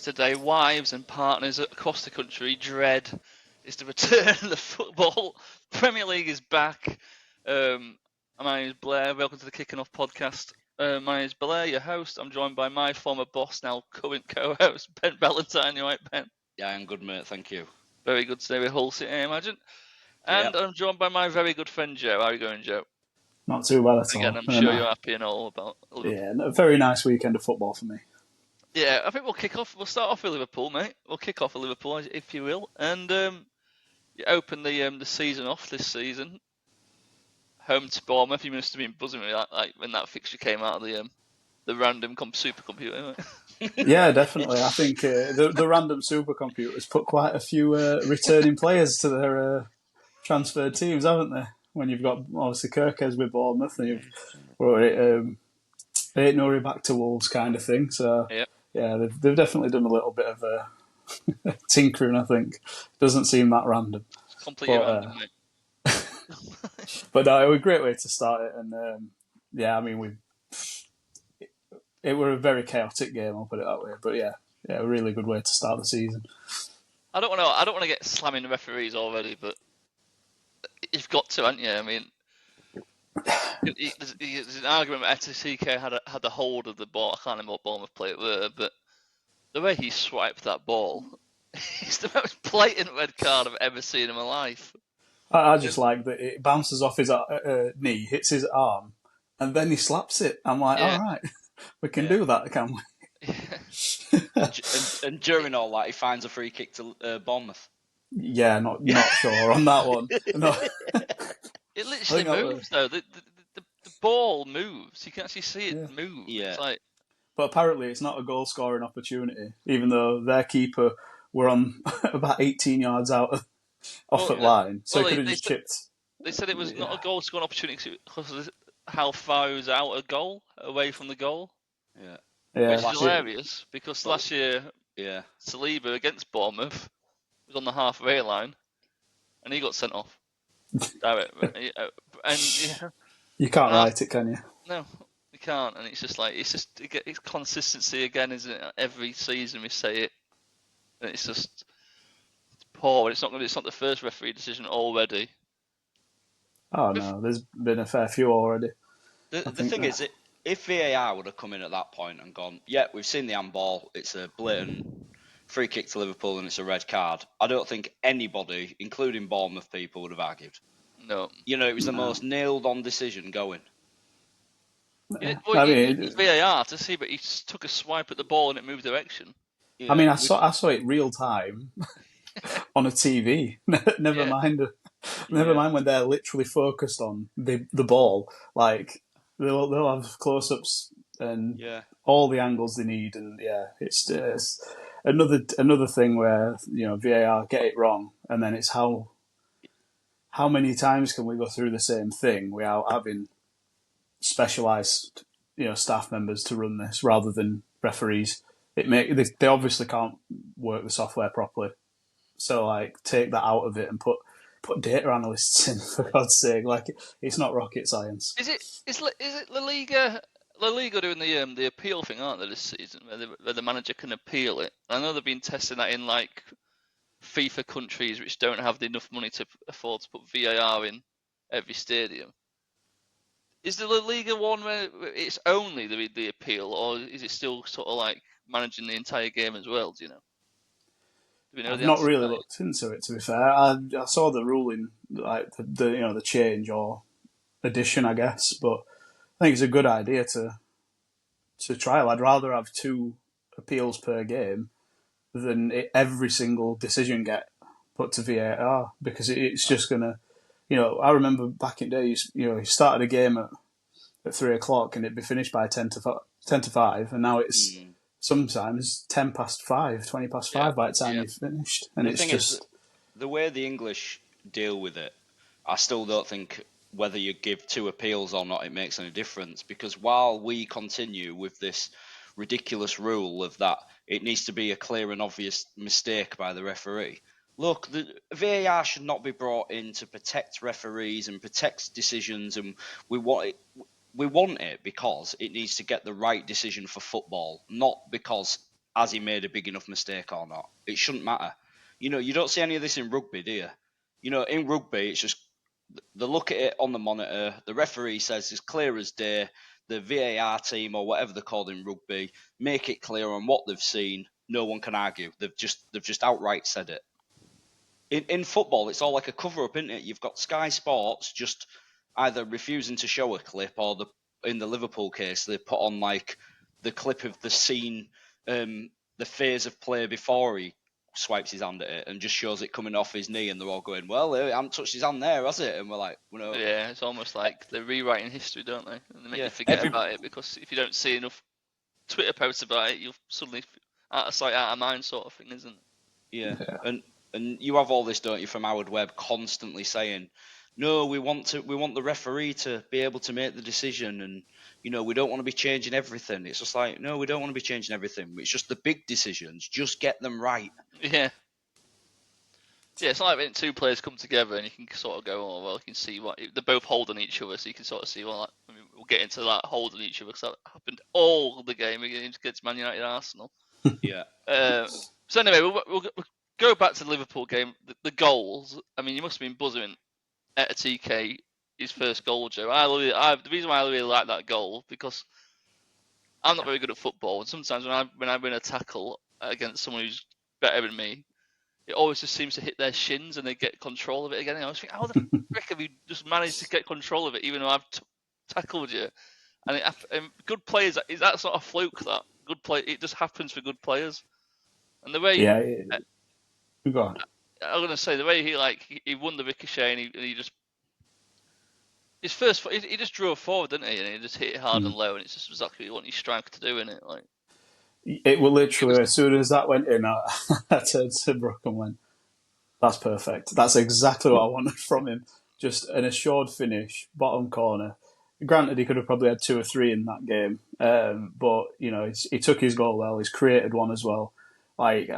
today, wives and partners across the country dread is the return of the football. Premier League is back. My name is Blair. Welcome to the Kicking Off podcast. My name is Blair, your host. I'm joined by my former boss, now current co-host, Ben Ballantyne. You all right, Ben? Yeah, I'm good, mate. Thank you. Very good to stay with Hull City, I imagine. And I'm joined by my very good friend, Joe. How are you going, Joe? Not too well at all. Again, I'm sure you're happy and all about Liverpool. Yeah, a very nice weekend of football for me. Yeah, I think we'll start off with Liverpool, mate. We'll kick off with Liverpool, if you will. And you open the season off this season. Home to Bournemouth. You must have been buzzing with that, like when that fixture came out of the random supercomputer. Yeah, definitely. I think the random supercomputers put quite a few returning players to their transferred teams, haven't they? When you've got obviously Kirkes with Bournemouth and you've Nuri back to Wolves kind of thing. So yeah, they've definitely done a little bit of tinkering. I think doesn't seem that random. It's completely random, mate. But no, it was a great way to start it, and yeah, I mean it were a very chaotic game. I'll put it that way. But yeah, a really good way to start the season. I don't want to get slamming the referees already, but you've got to, haven't you? I mean, there's an argument that hcafc had a hold of the ball. I can't remember what Bournemouth play it were, but the way he swiped that ball, it's the most blatant red card I've ever seen in my life. I just like that it bounces off his knee, hits his arm, and then he slaps it. I'm like, all right, we can do that, can we? and during all that, he finds a free kick to Bournemouth. Yeah, not sure on that one. No. It literally moves, though. The ball moves. You can actually see it move. Yeah. It's like... But apparently it's not a goal-scoring opportunity, even though their keeper were on about 18 yards out off the line, so he could have just chipped. They said it was not a goal-scoring opportunity because of how far he was out of goal, away from the goal. Yeah. Which is hilarious, because last year, Saliba against Bournemouth was on the halfway line, and he got sent off. You can't write it, can you? No, you can't. And it's just like it's consistency again, isn't it? Every season we say it, and it's just poor. It's not the first referee decision already. Oh no, there's been a fair few already. The thing is, if VAR would have come in at that point and gone, we've seen the handball, it's a blatant free kick to Liverpool and it's a red card, I don't think anybody, including Bournemouth people, would have argued. No. It was the most nailed-on decision going. It's VAR to see, but he just took a swipe at the ball and it moved direction. I mean, I saw it real time on a TV. Never mind when they're literally focused on the ball. Like they'll have close-ups and all the angles they need, and it's another thing where VAR get it wrong, and then it's how many times can we go through the same thing without having specialised staff members to run this rather than referees? They obviously can't work the software properly, so take that out of it and put data analysts in, for God's sake. It's not rocket science. Is it La Liga doing the appeal thing, aren't they, this season, where the manager can appeal it? I know they've been testing that in FIFA countries which don't have enough money to afford to put VAR in every stadium. Is the La Liga one where it's only the appeal, or is it still sort of managing the entire game as well? Do you know? I've not really looked into it, to be fair. I saw the ruling, the change or addition, I guess, but I think it's a good idea to trial. I'd rather have 2 appeals per game than every single decision get put to VAR, because it's just gonna. I remember back in days, you started a game at 3:00 and it'd be finished by 10 to 5, and now it's sometimes 10 past 5, 20 past 5 by the time you've finished. And the thing is, the way the English deal with it, I still don't think whether you give 2 appeals or not, it makes any difference, because while we continue with this ridiculous rule of that it needs to be a clear and obvious mistake by the referee, look, the VAR should not be brought in to protect referees and protect decisions, and we want it because it needs to get the right decision for football, not because has he made a big enough mistake or not? It shouldn't matter. You don't see any of this in rugby, do you? In rugby, it's just they look at it on the monitor. The referee says it's clear as day. The VAR team or whatever they're called in rugby make it clear on what they've seen. No one can argue. They've just outright said it. In football, it's all like a cover-up, isn't it? You've got Sky Sports just either refusing to show a clip, or in the Liverpool case, they put on like the clip of the scene, the phase of play before he swipes his hand at it, and just shows it coming off his knee, and they're all going, "Well, he hasn't touched his hand there, has it?" And we're like, "No." Yeah, it's almost like they're rewriting history, don't they? And they make you forget about it, because if you don't see enough Twitter posts about it, you'll suddenly out of sight, out of mind, sort of thing, isn't it? Yeah. And you have all this, don't you, from Howard Webb constantly saying, "No, we want the referee to be able to make the decision, and we don't want to be changing everything." It's just like, no, we don't want to be changing everything. It's just the big decisions. Just get them right. Yeah. Yeah, it's like when two players come together and you can sort of go, oh, well, you can see what they're both holding each other, so you can sort of see, well, we'll get into that holding each other, because that happened all the game against Man United Arsenal. Yeah. So anyway, we'll go back to the Liverpool game. The goals. I mean, you must have been buzzing at a TK his first goal, Joe. The reason why I really like that goal, because I'm not very good at football, and sometimes when I win a tackle against someone who's better than me, it always just seems to hit their shins and they get control of it again. And I was thinking, how the frick have you just managed to get control of it, even though I've tackled you? And good players, is that sort of fluke? That good play, it just happens for good players. And the way, go on. I'm gonna say the way he won the ricochet, and he just his first he just drove forward, didn't he? And he just hit it hard and low, and it's just exactly what you strive to do, isn't it? Like, it was literally, as soon as that went in, I turned to Brooke and went, "That's perfect. That's exactly what I wanted from him. Just an assured finish, bottom corner." Granted, he could have probably had 2 or 3 in that game, but he took his goal well. He's created one as well. Like,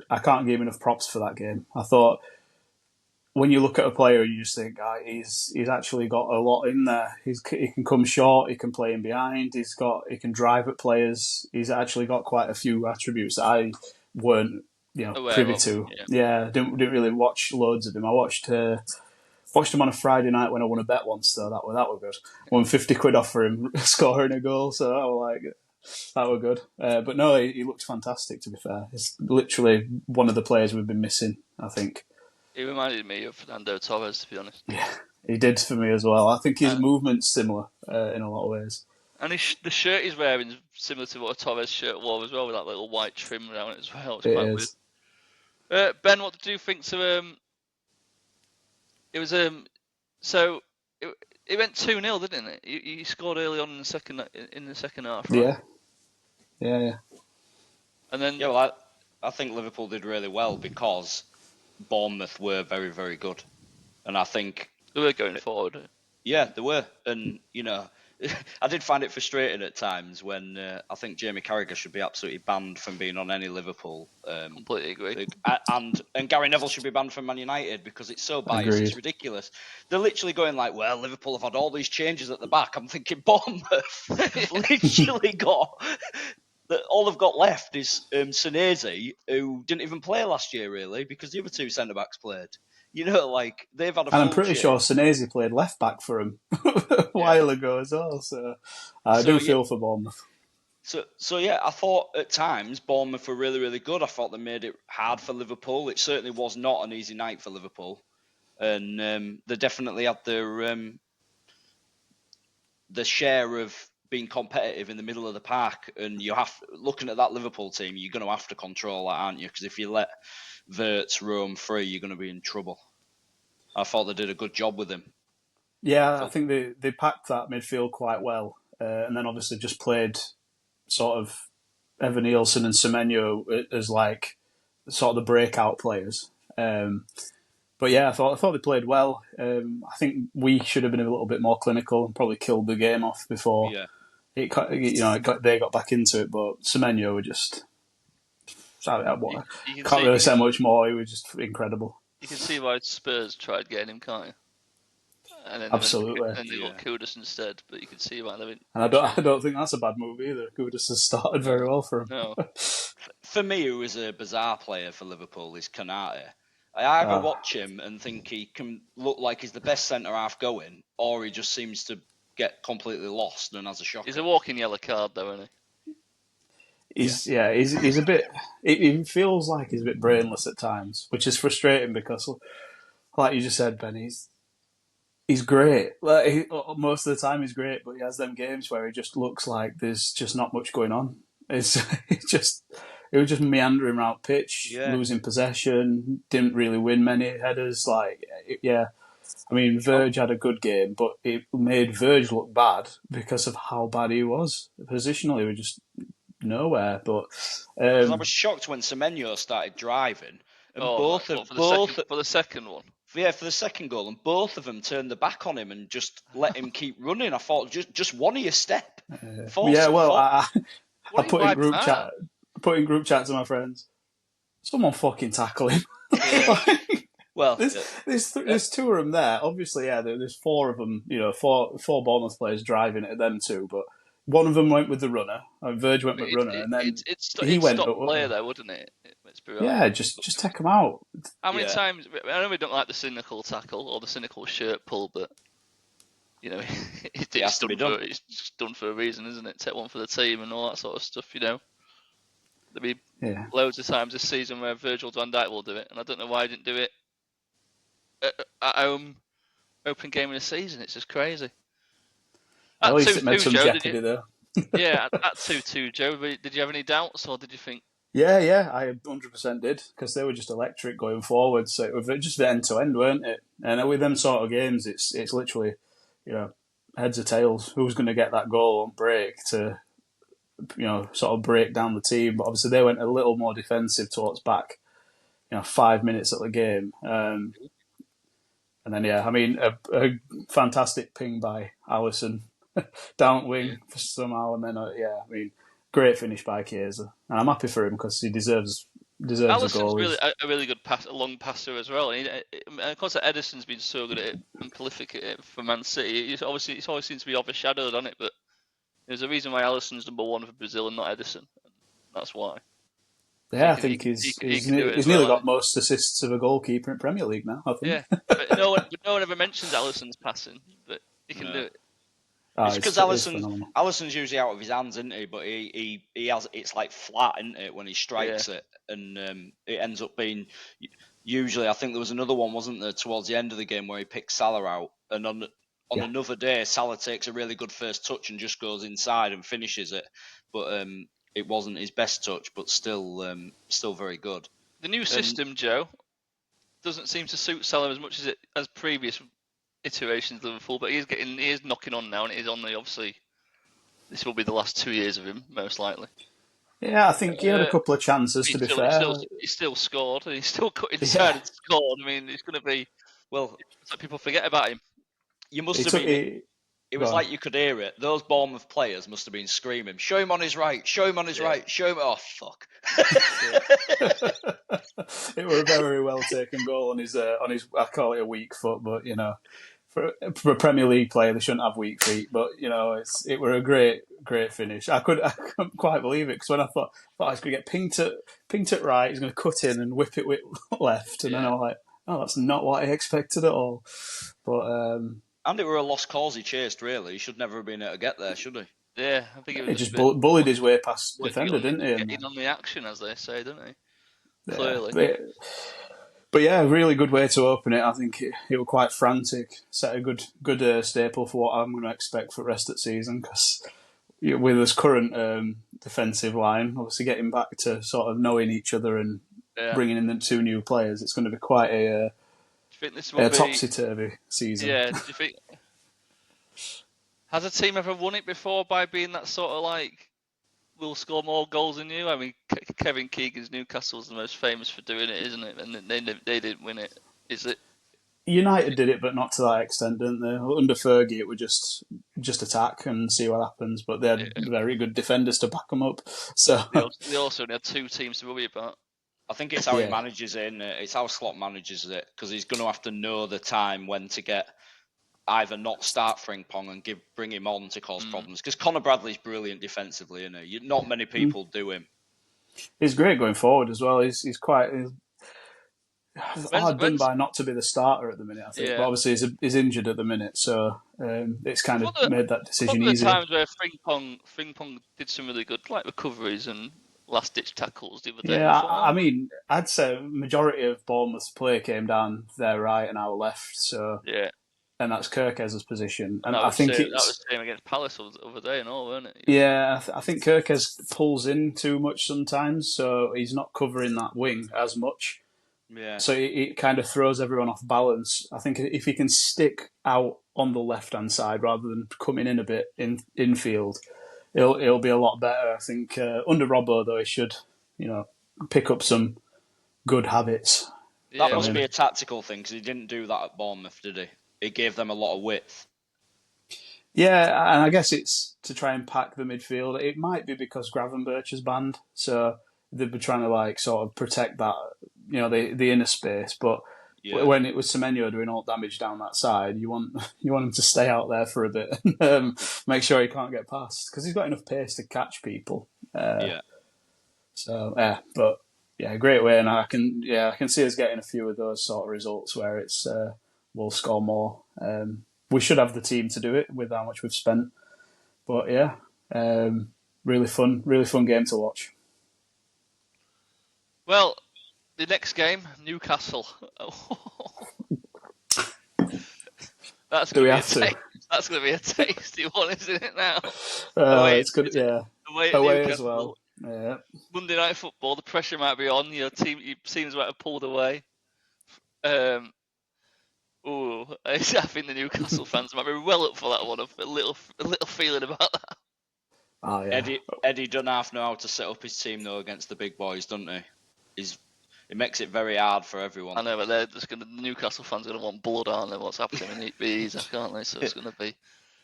I can't give him enough props for that game. I thought, when you look at a player, you just think, he's actually got a lot in there. He can come short, he can play in behind, he can drive at players. He's actually got quite a few attributes that I weren't privy to. Yeah, didn't really watch loads of him. I watched him on a Friday night when I won a bet once, though. That were good. Won 50 quid off for him scoring a goal, so that were good. But no, he looked fantastic, to be fair. He's literally one of the players we've been missing, I think. He reminded me of Fernando Torres, to be honest. Yeah, he did for me as well. I think his movement's similar in a lot of ways. And the shirt he's wearing is similar to what a Torres shirt wore as well, with that little white trim around it as well. It's quite weird. Ben, what did you think to it was so it went 2-0, didn't it? He scored early on in the second half, right? Yeah. And then I think Liverpool did really well because Bournemouth were very, very good, and I think they were going forward. Yeah, they were, and I did find it frustrating at times when I think Jamie Carragher should be absolutely banned from being on any Liverpool. Completely agree. And Gary Neville should be banned from Man United because it's so biased. Agreed. It's ridiculous. They're literally going like, well, Liverpool have had all these changes at the back. I'm thinking Bournemouth have literally got... all they've got left is Senesi, who didn't even play last year, really, because the other 2 centre-backs played. They've had a full And I'm pretty sure Senesi played left-back for him a while ago as well, so I do feel for Bournemouth. So yeah, I thought at times Bournemouth were really, really good. I thought they made it hard for Liverpool. It certainly was not an easy night for Liverpool. And they definitely had their share of being competitive in the middle of the park, and looking at that Liverpool team, you're going to have to control that, aren't you? Because if you let Wirtz roam free, you're going to be in trouble. I thought they did a good job with him. Yeah, I think they packed that midfield quite well, and then obviously just played sort of Evan Nielsen and Semenyo as like sort of the breakout players. But yeah, I thought they played well. I think we should have been a little bit more clinical and probably killed the game off before they got back into it. But Semenyo were just... can't really say much more. He was just incredible. You can see why Spurs tried getting him, can't you? And then Absolutely. And they got Kudus instead, but you can see why they went... And I don't think that's a bad move either. Kudus has started very well for him. No. For me, who is a bizarre player for Liverpool is Konate. I either watch him and think he can look like he's the best centre half going, or he just seems to get completely lost and has a shocker. He's a walking yellow card, though, isn't he? He's a bit. It feels like he's a bit brainless at times, which is frustrating because, like you just said, Ben, he's great. Most of the time he's great, but he has them games where he just looks like there's just not much going on. He was just meandering around pitch, losing possession, didn't really win many headers. I mean, Verge had a good game, but it made Verge look bad because of how bad he was. Positionally, we were just nowhere. But I was shocked when Semenyo started driving, and for the second one. Yeah, for the second goal, and both of them turned their back on him and just let him keep running. I thought just one of your step. I put in group chat to my friends. Someone fucking tackle him. Well, there's two of them there. Obviously, there's four of them. Four Bournemouth players driving at them two, but one of them went with the runner. Verge went with the runner, and then he went stop player there, wouldn't it? Let's be right. Yeah, just take him out. How many times? I know we don't like the cynical tackle or the cynical shirt pull, but it's done for a reason, isn't it? Take one for the team and all that sort of stuff. There'll be loads of times this season where Virgil van Dijk will do it, and I don't know why he didn't do it at home, opening game of the season. It's just crazy. At least it made some jeopardy there. Yeah, at 2-2, Joe. Did you have any doubts, or did you think? Yeah, I 100% did, because they were just electric going forward. So it was just end to end, weren't it? And with them sort of games, it's literally, heads or tails. Who's going to get that goal on break to, sort of break down the team? But obviously they went a little more defensive towards back, 5 minutes of the game. And then, a fantastic ping by Alisson down wing for somehow, and then great finish by Chiesa, and I'm happy for him because he deserves Alisson's a goal. A really good a long passer as well. And of course, Ederson's been so good at it and prolific at it for Man City. It's always seems to be overshadowed on it, but there's a reason why Alisson's number one for Brazil and not Ederson. That's why. Yeah, I think he's nearly got most assists of a goalkeeper in Premier League now. I think. Yeah, but no one ever mentions Alisson's passing, but he can do it. It's because Alisson's usually out of his hands, isn't he? But he has, it's like flat, isn't it, when he strikes it, and it ends up being usually. I think there was another one, wasn't there, towards the end of the game where he picked Salah out, and on another day Salah takes a really good first touch and just goes inside and finishes it, but it wasn't his best touch, but still very good. The new system, Joe, doesn't seem to suit Salah as much as previous iterations of Liverpool, but he is knocking on now, and it is on obviously this will be the last 2 years of him, most likely. Yeah, I think he had a couple of chances, to be fair. He still scored, and he's still cut inside and scored. I mean, it's going to be, it's like people forget about him. You must have been... It was like you could hear it. Those Bournemouth players must have been screaming, show him on his right, show him on his right, show him... Oh, fuck. It was a very well taken goal on his I call it a weak foot, but, for a Premier League player, they shouldn't have weak feet. But, it were a great finish. I couldn't quite believe it, because when I thought he's going to get pinged at right, he's going to cut in and whip it with left. And then I'm like, oh, that's not what I expected at all. But... And it were a lost cause he chased, really. He should never have been able to get there, should he? Yeah, I think he just bullied his way past defender, didn't he? Getting on the action, as they say, didn't he? Clearly. But yeah, really good way to open it. I think it was quite frantic. Set a good staple for what I'm going to expect for the rest of the season, because with this current defensive line, obviously getting back to sort of knowing each other and bringing in the two new players, it's going to be quite a topsy-turvy season. Yeah, do you think... Has a team ever won it before by being that sort of like, we'll score more goals than you? I mean, Kevin Keegan's Newcastle's the most famous for doing it, isn't it? And they didn't win it, is it? United did it, but not to that extent, didn't they? Under Fergie, it would just attack and see what happens, but they had very good defenders to back them up. So they also had two teams to worry about. I think it's how he manages it, it's how Slot manages it, because he's going to have to know the time when to get either not start Frimpong and bring him on to cause problems. Because Conor Bradley's brilliant defensively, isn't he? Not many people do him. He's great going forward as well. He's quite hard done by not to be the starter at the minute, I think. Yeah. But obviously he's injured at the minute, so it's kind of made that decision a couple easier. of times where Frimpong did some really good like recoveries and last ditch tackles the other day. Yeah, I mean, I'd say majority of Bournemouth's play came down their right and our left. So yeah, and that's Kirkez's position, and that I was think that was the same against Palace the other day and all, weren't it? Yeah, I think Kirkez pulls in too much sometimes, so he's not covering that wing as much. Yeah. So it kind of throws everyone off balance. I think if he can stick out on the left-hand side rather than coming in a bit infield, it'll be a lot better. I think under Robbo, though, he should, pick up some good habits. That must be a tactical thing, because he didn't do that at Bournemouth, did he? He gave them a lot of width. Yeah, and I guess it's to try and pack the midfield. It might be because Gravenberch is banned, so they'd be trying to sort of protect that, the inner space. But when it was Semenyo doing all damage down that side, you want him to stay out there for a bit and make sure he can't get past, because he's got enough pace to catch people. So but yeah, great way, and I can see us getting a few of those sort of results where it's we'll score more. We should have the team to do it with how much we've spent. But yeah, really fun game to watch. Well, the next game, Newcastle. That's going to be a tasty one, isn't it now? It's good, yeah. Away as well. Yeah. Monday Night Football, the pressure might be on. Your teams might have pulled away. I think the Newcastle fans might be well up for that one. A little feeling about that. Oh yeah. Eddie Dunhaff know how to set up his team though against the big boys, doesn't he? It makes it very hard for everyone. I know, but the Newcastle fans are going to want blood, aren't they? What's happening in Ibiza, can't they? So it's going to be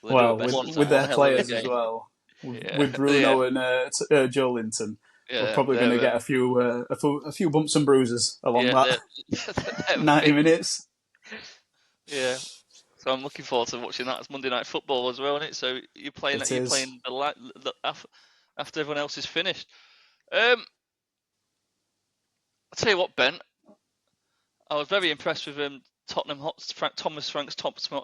with their players as well. With Bruno and Joe Linton. We're probably going to get a few bumps and bruises along that 90 minutes. Yeah, so I'm looking forward to watching that. It's Monday Night Football as well, isn't it? So you're playing after everyone else is finished. I'll tell you what, Ben. I was very impressed with Thomas Frank's Tottenham.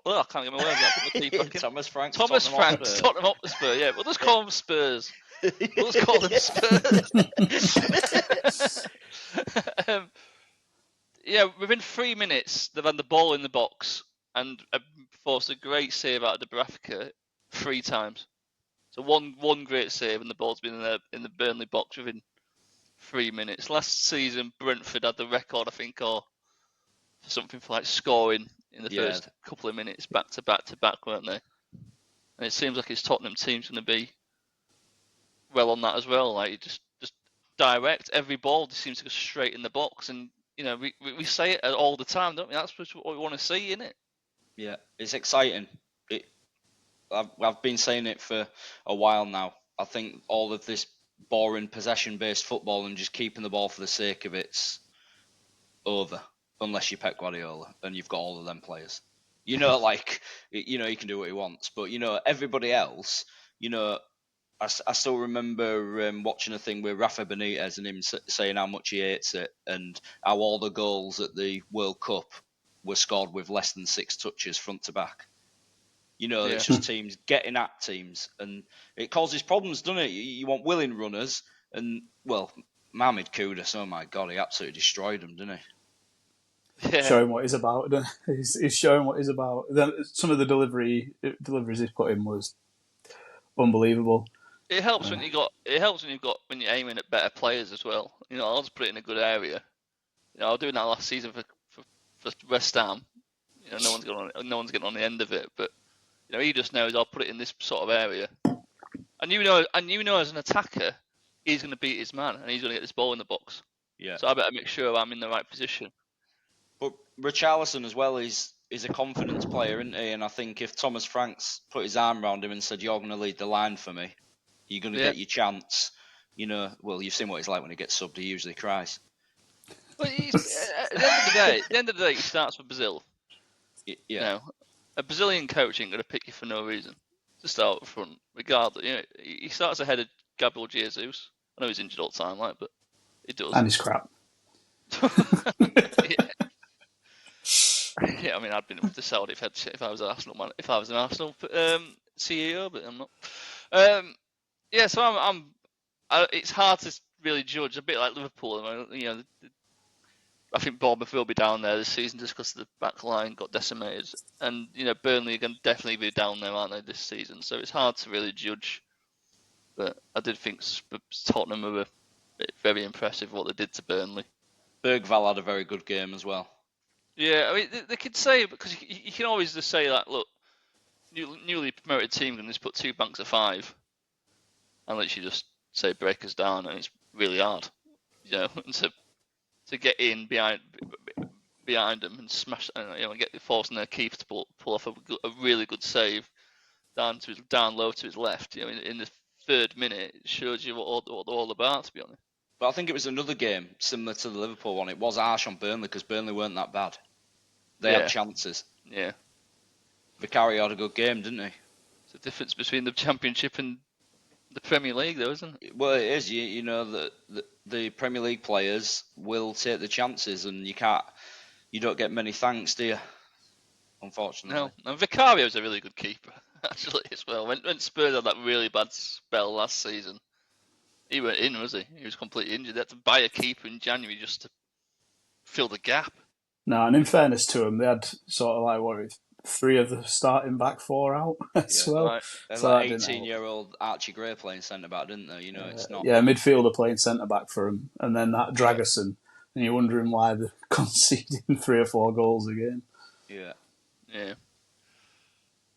I can't get my words out. Thomas Frank's Tottenham Hotspur. Yeah, we'll just call them Spurs. We'll just call them Spurs. Yeah, within 3 minutes, they've had the ball in the box and forced a great save out of Dubravka 3 times. So one great save, and the ball's been in the Burnley box within 3 minutes. Last season, Brentford had the record, I think, or something for scoring in the first couple of minutes, back to back, weren't they? And it seems like his Tottenham team's going to be well on that as well. Like just direct every ball, just seems to go straight in the box, and we say it all the time, don't we? That's what we want to see, isn't it? Yeah, it's exciting. I've been saying it for a while now. I think all of this boring possession-based football and just keeping the ball for the sake of it's over, unless you're Pep Guardiola and you've got all of them players. He can do what he wants, but everybody else, I still remember watching a thing with Rafa Benitez and him saying how much he hates it and how all the goals at the World Cup were scored with less than 6 touches front to back. It's just teams getting at teams, and it causes problems, doesn't it? You want willing runners, and Mohamed Kudus, oh my God, he absolutely destroyed them, didn't he? Yeah. Showing what he's about. He's showing what he's about. Some of the deliveries he's put in was unbelievable. It helps when when you're aiming at better players as well. I'll just put it in a good area. I was doing that last season for West Ham. No one's getting on the end of it, but he just knows I'll put it in this sort of area. And as an attacker, he's going to beat his man and he's going to get this ball in the box. Yeah. So I better make sure I'm in the right position. But Richarlison as well is a confidence player, isn't he? And I think if Thomas Franks put his arm around him and said, "You're going to lead the line for me, you're going to get your chance," you've seen what he's like when he gets subbed. He usually cries. But at the end of the day, he starts for Brazil. Yeah. A Brazilian coach ain't going to pick you for no reason to start up front, regardless. He starts ahead of Gabriel Jesus. I know he's injured all the time, like, but he does. And he's crap. Yeah. Yeah, I mean, I'd been with the Saudi if I was an Arsenal man, if I was an Arsenal CEO, but I'm not. Yeah, so it's hard to really judge. A bit like Liverpool, you know. I think Bournemouth will be down there this season just because the back line got decimated, and you know Burnley are going to definitely be down there, aren't they, this season? So it's hard to really judge. But I did think Tottenham were very impressive what they did to Burnley. Bergvall had a very good game as well. Yeah, I mean, they could say, because you can always just say that, look, newly promoted team can just put 2 banks of 5 and literally just say break us down, and it's really hard, you know, to get in behind them and smash, you know, get forcing their keeper to pull off a really good save down low to his left. You know, in the 3rd minute, it shows you what they're all about, to be honest. But I think it was another game similar to the Liverpool one. It was harsh on Burnley because Burnley weren't that bad. They had chances. Yeah. Vicario had a good game, didn't he? It's the difference between the Championship and the Premier League, though, isn't it? Well, it is. You know the Premier League players will take the chances, and you don't get many thanks, do you? Unfortunately. No, and Vicario's a really good keeper, actually, as well. When Spurs had that really bad spell last season, he weren't in, was he? He was completely injured. They had to buy a keeper in January just to fill the gap. No, and in fairness to them, they had sort of like 3 of the starting back 4 out as well. Right. So like 18-year-old Archie Gray playing centre back, didn't they? You know, it's not. Yeah, midfielder playing centre back for him, and then that Dragerson, and you're wondering why they're conceding 3 or 4 goals a game. Yeah.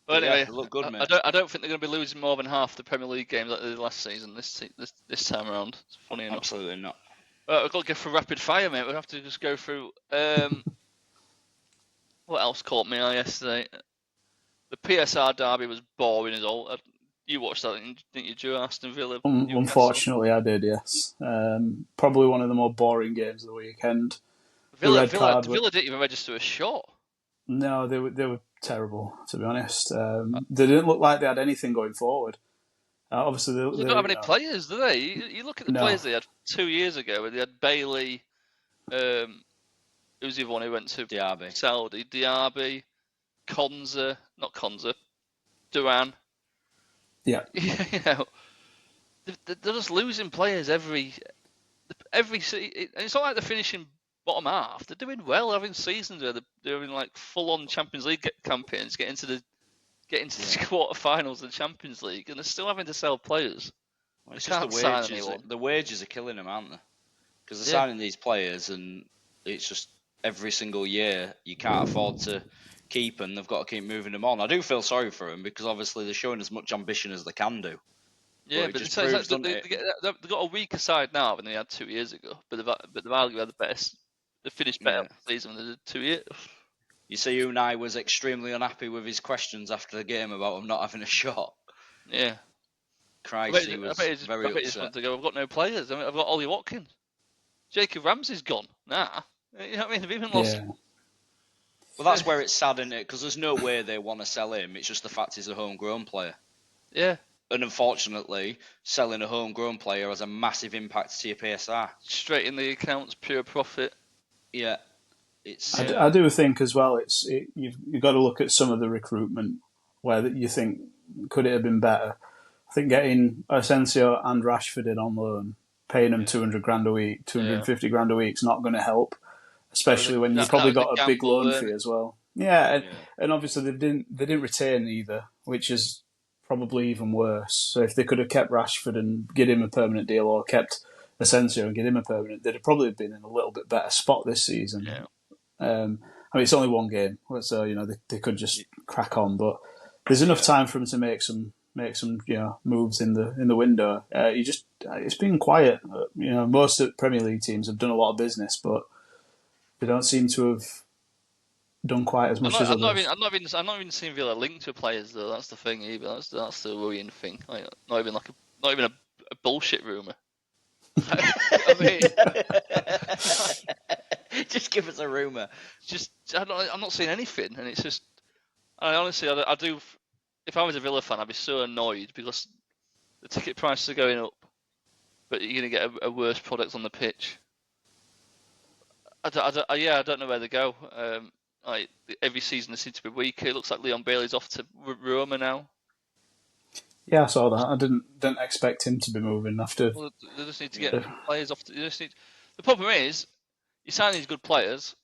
But anyway, they look good, mate. I don't think they're going to be losing more than half the Premier League games like they did last season. This time around, it's funny enough. Absolutely not. We've got to go for rapid fire, mate. We'll have to just go through. What else caught my eye yesterday? The PSR derby was boring as all. You watched that, didn't you, Joe? Aston Villa. Unfortunately, I did. Yes, probably one of the more boring games of the weekend. Villa didn't even register a shot. No, they were terrible, to be honest. They didn't look like they had anything going forward. Obviously, they don't have any players, do they? You look at the players they had 2 years ago, where they had Bailey. Who's the other one who went to Diaby. Saudi? Diaby, Duran. Yeah. You know, they're just losing players every season. It's not like they're finishing bottom half. They're doing well, having seasons where they're doing like full-on Champions League campaigns, get into the quarterfinals of the Champions League, and they're still having to sell players. Well, it's just the wages. The wages are killing them, aren't they? Because they're signing these players, and it's just every single year you can't afford to keep, and they've got to keep moving them on. I do feel sorry for them because obviously they're showing as much ambition as they can do. Yeah, but they've got a weaker side now than they had 2 years ago. But they've arguably had the best. They finished better season than they did 2 years. You see, Unai was extremely unhappy with his questions after the game about him not having a shot. Yeah. Christ, he was very upset. To go, I've got no players. I've got Ollie Watkins. Jacob Ramsey's gone. Nah. You know what I mean? They've even lost. Yeah. Well, that's where it's sad, isn't it? Because there's no way they want to sell him. It's just the fact he's a homegrown player. Yeah. And unfortunately, selling a homegrown player has a massive impact to your PSR. Straight in the accounts, pure profit. Yeah. I do think as well, you've got to look at some of the recruitment where you think, could it have been better? I think getting Asensio and Rashford in on loan, paying them 200 grand a week, 250 grand a week is not going to help, especially when you've probably got a big loan fee as well. Yeah, and obviously they didn't retain either, which is probably even worse. So if they could have kept Rashford and get him a permanent deal, or kept Asensio and get him a permanent, they'd have probably been in a little bit better spot this season. Yeah. I mean, it's only one game, so they could just crack on. But there's enough time for them to make some moves in the window. It's been quiet. Most of the Premier League teams have done a lot of business, but they don't seem to have done quite as much as others. I'm not even seeing Villa linked to players though. That's the thing either. That's the worrying thing. Like, not even a bullshit rumor. I mean, just give us a rumour. I'm not seeing anything, and it's just. I do. If I was a Villa fan, I'd be so annoyed because the ticket prices are going up, but you're going to get a worse product on the pitch. I don't know where they go. Like every season they seem to be weaker. It looks like Leon Bailey's off to Roma now. Yeah, I saw that. I didn't expect him to be moving after. Well, they just need to get players off. The problem is, you sign these good players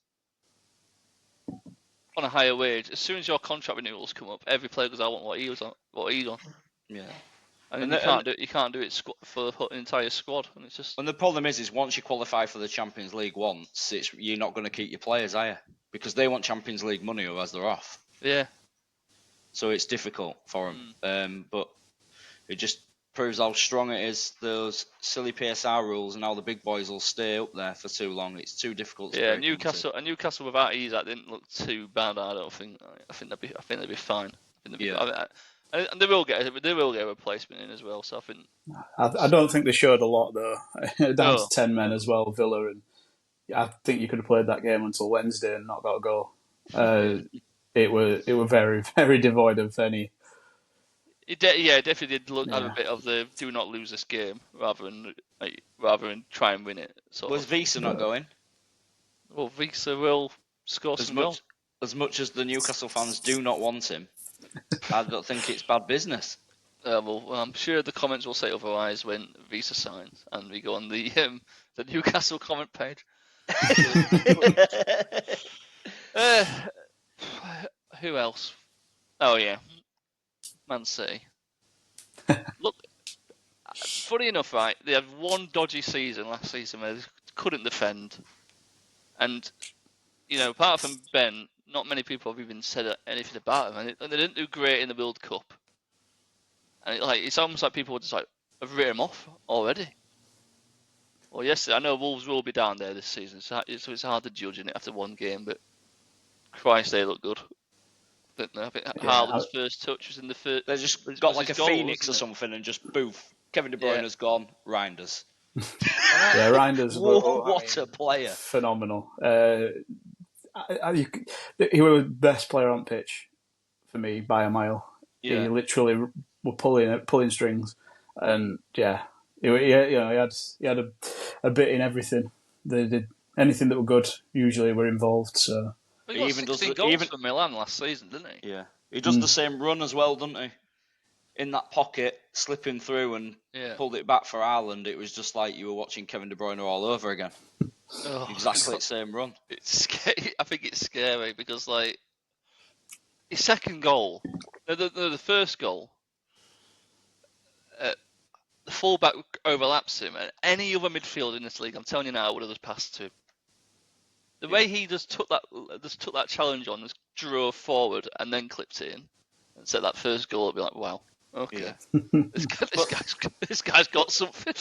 on a higher wage. As soon as your contract renewals come up, every player goes, "I want what he was on, what he's on." Yeah. And you can't do it for an entire squad, and it's just. And the problem is once you qualify for the Champions League once, you're not going to keep your players, are you? Because they want Champions League money, otherwise they're off. Yeah. So it's difficult for them. But it just proves how strong it is. Those silly PSR rules, and how the big boys will stay up there for too long. It's too difficult. Yeah, Newcastle without Isak didn't look too bad. I don't think. I think they'd be fine. And they will get a replacement in as well. So I think. I don't think they showed a lot though. Down to 10 men as well, Villa, and I think you could have played that game until Wednesday and not got a goal. It were very, very devoid of any. It definitely did have a bit of the do not lose this game rather than try and win it. Was Visa not going? Well, Visa will score some goals. As much as the Newcastle fans do not want him, I don't think it's bad business. Well, I'm sure the comments will say otherwise when Visa signs and we go on the Newcastle comment page. Who else? Oh yeah, Man City. Look, funny enough, right? They had one dodgy season last season where they couldn't defend, and apart from Ben, not many people have even said anything about him, and they didn't do great in the World Cup. And it's almost like people were just like have written him off already. Well, yes, I know Wolves will be down there this season, so it's hard to judge it after one game. But Christ, they look good. I think Haaland's first touch was in the first. They just got like a phoenix or something, and just boof. Kevin De Bruyne has gone. Reinders. Yeah, Reinders. What a player! Phenomenal. He was the best player on pitch for me by a mile. Yeah. He literally were pulling strings, and he had a bit in everything. They did anything that were good. Usually were involved. So he even does goals for Milan last season, didn't he? Yeah, he does the same run as well, doesn't he? In that pocket, slipping through and pulled it back for Haaland. It was just like you were watching Kevin De Bruyne all over again. Exactly the same run. It's scary. I think it's scary because his second goal, the first goal, the fullback overlaps him, and any other midfielder in this league, I'm telling you now, would have just passed to him. The way he just took that challenge on, just drove forward and then clipped it in, and set that first goal, it'd be like, wow, okay, this guy's got something.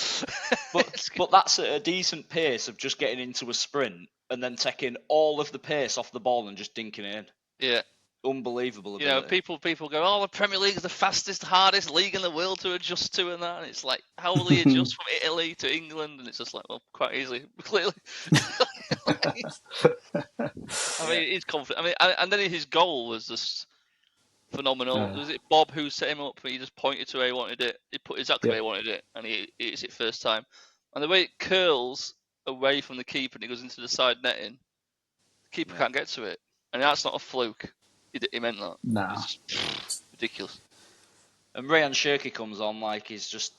but that's at a decent pace of just getting into a sprint and then taking all of the pace off the ball and just dinking it in. Yeah. Unbelievable ability. People go, the Premier League is the fastest, hardest league in the world to adjust to, and that. And it's like, how will he adjust from Italy to England? And it's just like, well, quite easily, clearly. He's confident. And then his goal was just phenomenal. Was it Bob who set him up? He just pointed to where he wanted it. He put exactly where he wanted it, and he hits it first time. And the way it curls away from the keeper and it goes into the side netting, the keeper can't get to it. And that's not a fluke. He meant that. Nah. It's ridiculous. And Rayan Cherki comes on like he's just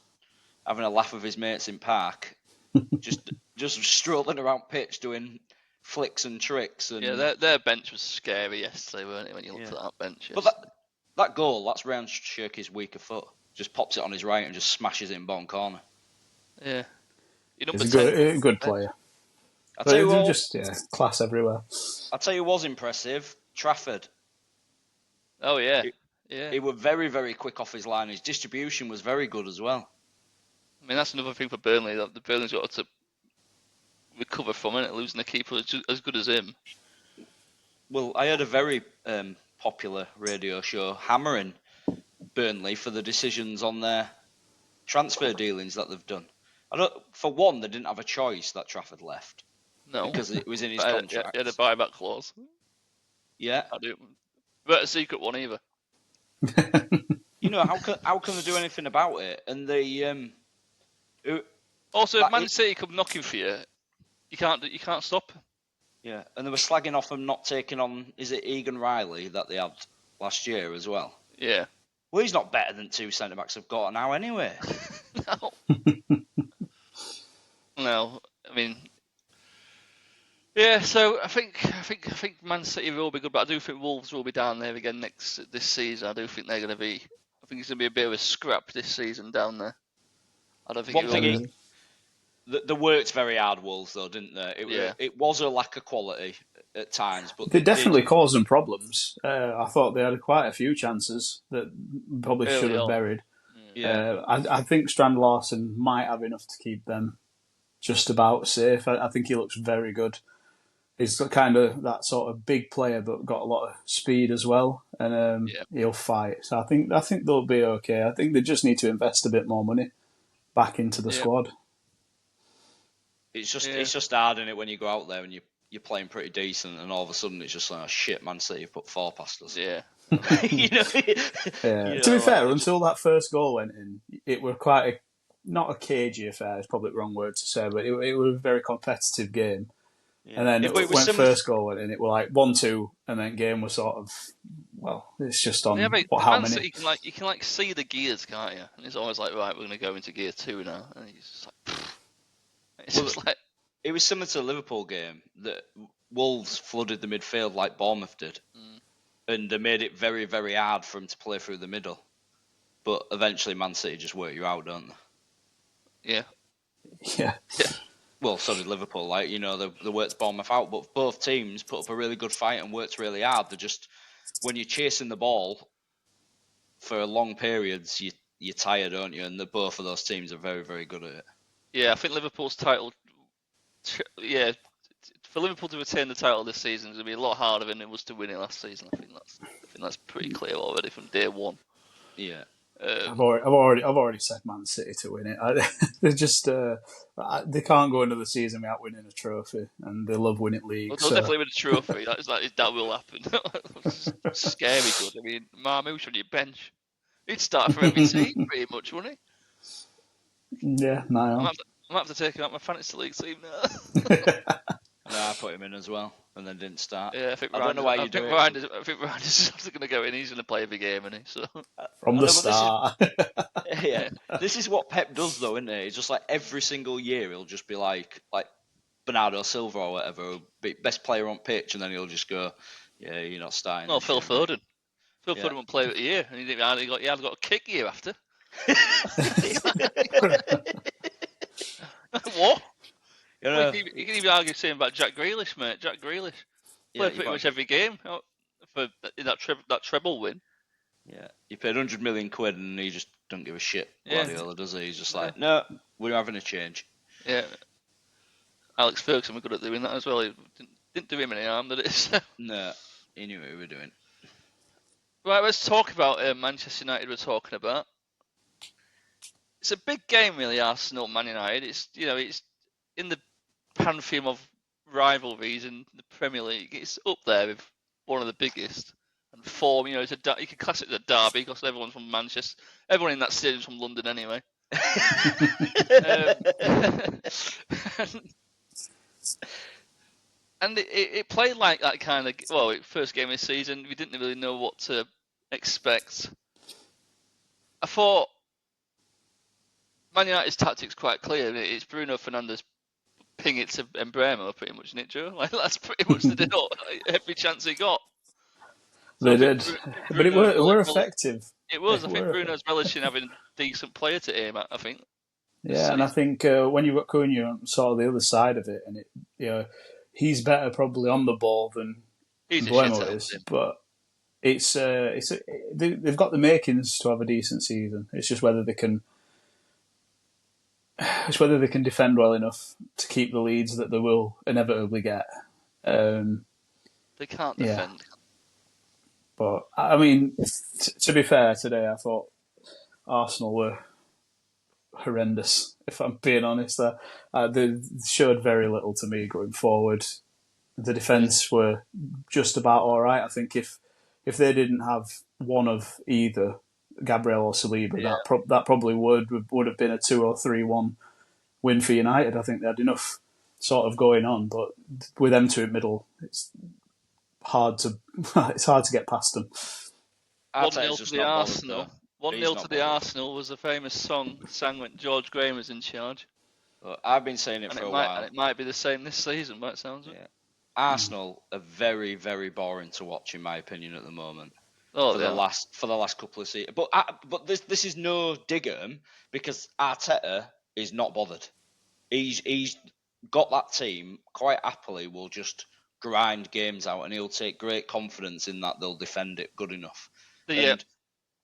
having a laugh with his mates in park, just strolling around pitch doing flicks and tricks. And their bench was scary yesterday, weren't it? When you looked at that bench. But that goal, that's Rayan Cherki's weaker foot. Just pops it on his right and just smashes it in bottom corner. Yeah, he's a good player. I tell you what, just class everywhere. I tell you, was impressive. Trafford. Oh yeah, He was very, very quick off his line. His distribution was very good as well. I mean, that's another thing for Burnley that the Burnley's got to recover from it. Losing the keeper as good as him. Well, I heard a very popular radio show hammering Burnley for the decisions on their transfer dealings that they've done. For one, they didn't have a choice that Trafford left. No, because it was in his contract. He had a buyback clause. Yeah, I do. But a secret one either. How can they do anything about it? And they Also, if Man City come knocking for you, you can't stop. Yeah, and they were slagging off them not taking on, is it Egan Riley that they had last year as well? Yeah. Well, he's not better than 2 centre-backs have got now anyway. No. No, I mean, yeah. So I think Man City will be good, but I do think Wolves will be down there again this season. I do think they're going to be. I think it's going to be a bit of a scrap this season down there. I don't think One it will thing be. they worked very hard, Wolves, though, didn't they? It was a lack of quality at times, but they definitely caused them problems. I thought they had quite a few chances that probably should have buried. Yeah. I think Strand Larsen might have enough to keep them just about safe. I think he looks very good. He's kind of that sort of big player, but got a lot of speed as well, and he'll fight. So I think they'll be okay. I think they just need to invest a bit more money back into the squad. It's just hard, isn't it, when you go out there and you're playing pretty decent, and all of a sudden it's just like, oh, shit, Man City have put 4 past us. Yeah. To be fair, until that first goal went in, it were quite not a cagey affair. It's probably the wrong word to say, but it was a very competitive game. Yeah. And then when first goal went in, it was like 1-2, and then game was sort of, well, it's just on how many. City you can see the gears, can't you? And it's always like, right, we're going to go into gear 2 now, and he's just like, it's just like. It was similar to the Liverpool game that Wolves flooded the midfield like Bournemouth did, and they made it very, very hard for them to play through the middle. But eventually, Man City just work you out, don't they? Yeah. Well, so did Liverpool. Like, they worked Bournemouth out, but both teams put up a really good fight and worked really hard. They're just, when you're chasing the ball for long periods, you're tired, aren't you? And both of those teams are very, very good at it. Yeah, I think Liverpool's title. For Liverpool to retain the title this season is going to be a lot harder than it was to win it last season. I think that's pretty clear already from day one. Yeah. I've already said Man City to win it. They just they can't go into the season without winning a trophy, and they love winning leagues. They'll definitely win a trophy. That will happen. Scary good. I mean, Marmoush on your bench, he'd start for every team pretty much, wouldn't he? Yeah, no. I'm going to have to take him out my fantasy league team now. No, I put him in as well, and then didn't start. Yeah, I don't know why you do it. I think Ryan's going to go in. He's going to play every game, isn't he? So from the start. Yeah, this is what Pep does, though, isn't it? It's just like every single year he'll just be like Bernardo Silva or whatever, best player on pitch, and then he'll just go, "Yeah, you're not starting." No, Phil Foden. Phil Foden won't play it a year, and he had got a kick year after. What? You can even argue the same about Jack Grealish, mate. Jack Grealish played pretty much every game for that treble win. Yeah, he paid 100 million quid and he just don't give a shit. Guardiola, does he? He's just like, no, we're having a change. Yeah. Alex Ferguson was good at doing that as well. He didn't do him any harm, did it? No, he knew what he was doing. Right, let's talk about Manchester United. We're talking about. It's a big game, really. Arsenal, Man United. It's in the pantheon of rivalries in the Premier League. It's up there with one of the biggest. And form, you can class it as a derby because everyone's from Manchester. Everyone in that stadium's from London anyway. And it played like that kind of. Well, first game of the season, we didn't really know what to expect. I thought Man United's tactics quite clear. It's Bruno Fernandes ping it to Embremo, pretty much, isn't it, Joe? Like, that's pretty much the deal. Every chance he got. They did. But it were effective. It was. I think Bruno's relishing having a decent player to aim at, I think. Yeah, and I think when you got Cunha saw the other side of it, and he's better probably on the ball than Embremo is. But they've got the makings to have a decent season. It's just whether they can. It's whether they can defend well enough to keep the leads that they will inevitably get. They can't defend. Yeah. But, I mean, to be fair, today I thought Arsenal were horrendous, if I'm being honest. They showed very little to me going forward. The defence were just about all right. I think if they didn't have one of either, Gabriel or Saliba, that probably would have been a 2 or 3-1 win for United. I think they had enough sort of going on, but with them two in middle, it's hard to get past them. 1-0 to the Arsenal. 1-0 to the bothered. Arsenal was a famous song sang when George Graham was in charge. Well, I've been saying it for a while. And it might be the same this season, by it sounds like. Arsenal are very, very boring to watch, in my opinion, at the moment. Oh, for the last couple of seasons. But this is no dig at him, because Arteta is not bothered. He's got that team quite happily. Will just grind games out, and he'll take great confidence in that they'll defend it good enough. And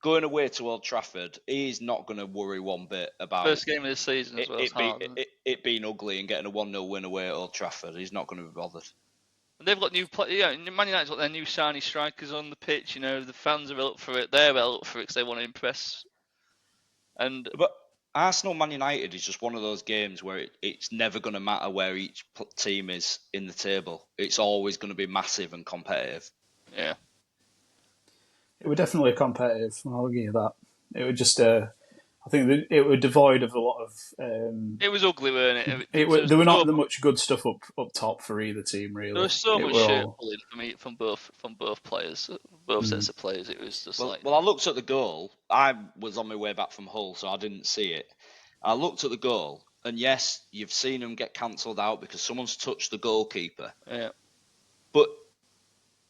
going away to Old Trafford, he's not going to worry one bit about first game of the season as well. It being ugly and getting a 1-0 win away at Old Trafford. He's not going to be bothered. And they've got new players. Yeah, Man United's got their new shiny strikers on the pitch. You know, the fans are well up for it. They're well up for it because they want to impress. But Arsenal Man United is just one of those games where it's never going to matter where each team is in the table. It's always going to be massive and competitive. Yeah. It was definitely competitive. I'll give you that. It was just I think it was devoid of a lot of. It was ugly, weren't it? There were not much good stuff up top for either team, really. There was so much shit pulling for me from both players, both sets of players. It was just well, I looked at the goal. I was on my way back from Hull, so I didn't see it. I looked at the goal, and yes, you've seen them get cancelled out because someone's touched the goalkeeper. Yeah. But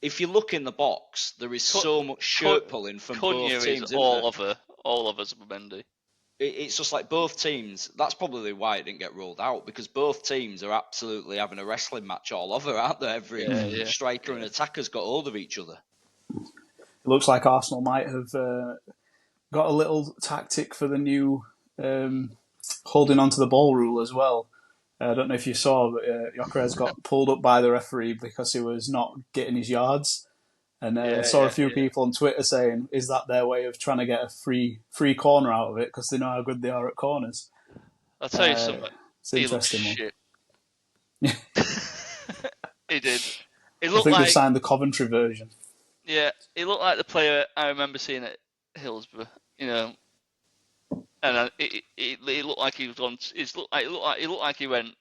if you look in the box, there is so much shirt pulling from both teams. All of us, Mendy. It's just like both teams. That's probably why it didn't get ruled out, because both teams are absolutely having a wrestling match all over, aren't they? Every striker and attacker's got hold of each other. It looks like Arsenal might have got a little tactic for the new holding onto the ball rule as well. I don't know if you saw, but Gyökeres got pulled up by the referee because he was not getting his yards. And I saw a few people on Twitter saying, is that their way of trying to get a free corner out of it because they know how good they are at corners? I'll tell you something. It's an interesting one. He did. I think they've signed the Coventry version. Yeah, he looked like the player I remember seeing at Hillsborough, you know. And it looked like he was on. It looked like he went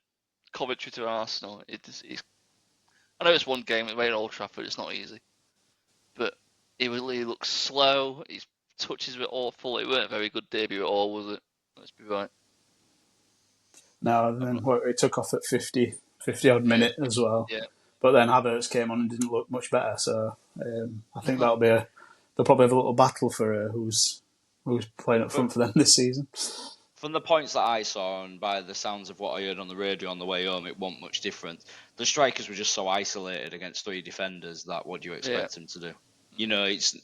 Coventry to Arsenal. I know it's one game away at Old Trafford. It's not easy. But he looks slow. His touches were awful. It weren't a very good debut at all, was it? Let's be right. No, and then it took off at 50 odd minute as well. Yeah. But then Havertz came on and didn't look much better. So I think they'll probably have a little battle for who's playing up front for them this season. From the points that I saw, and by the sounds of what I heard on the radio on the way home, it wasn't much different. The strikers were just so isolated against three defenders that what do you expect them to do? You know, it's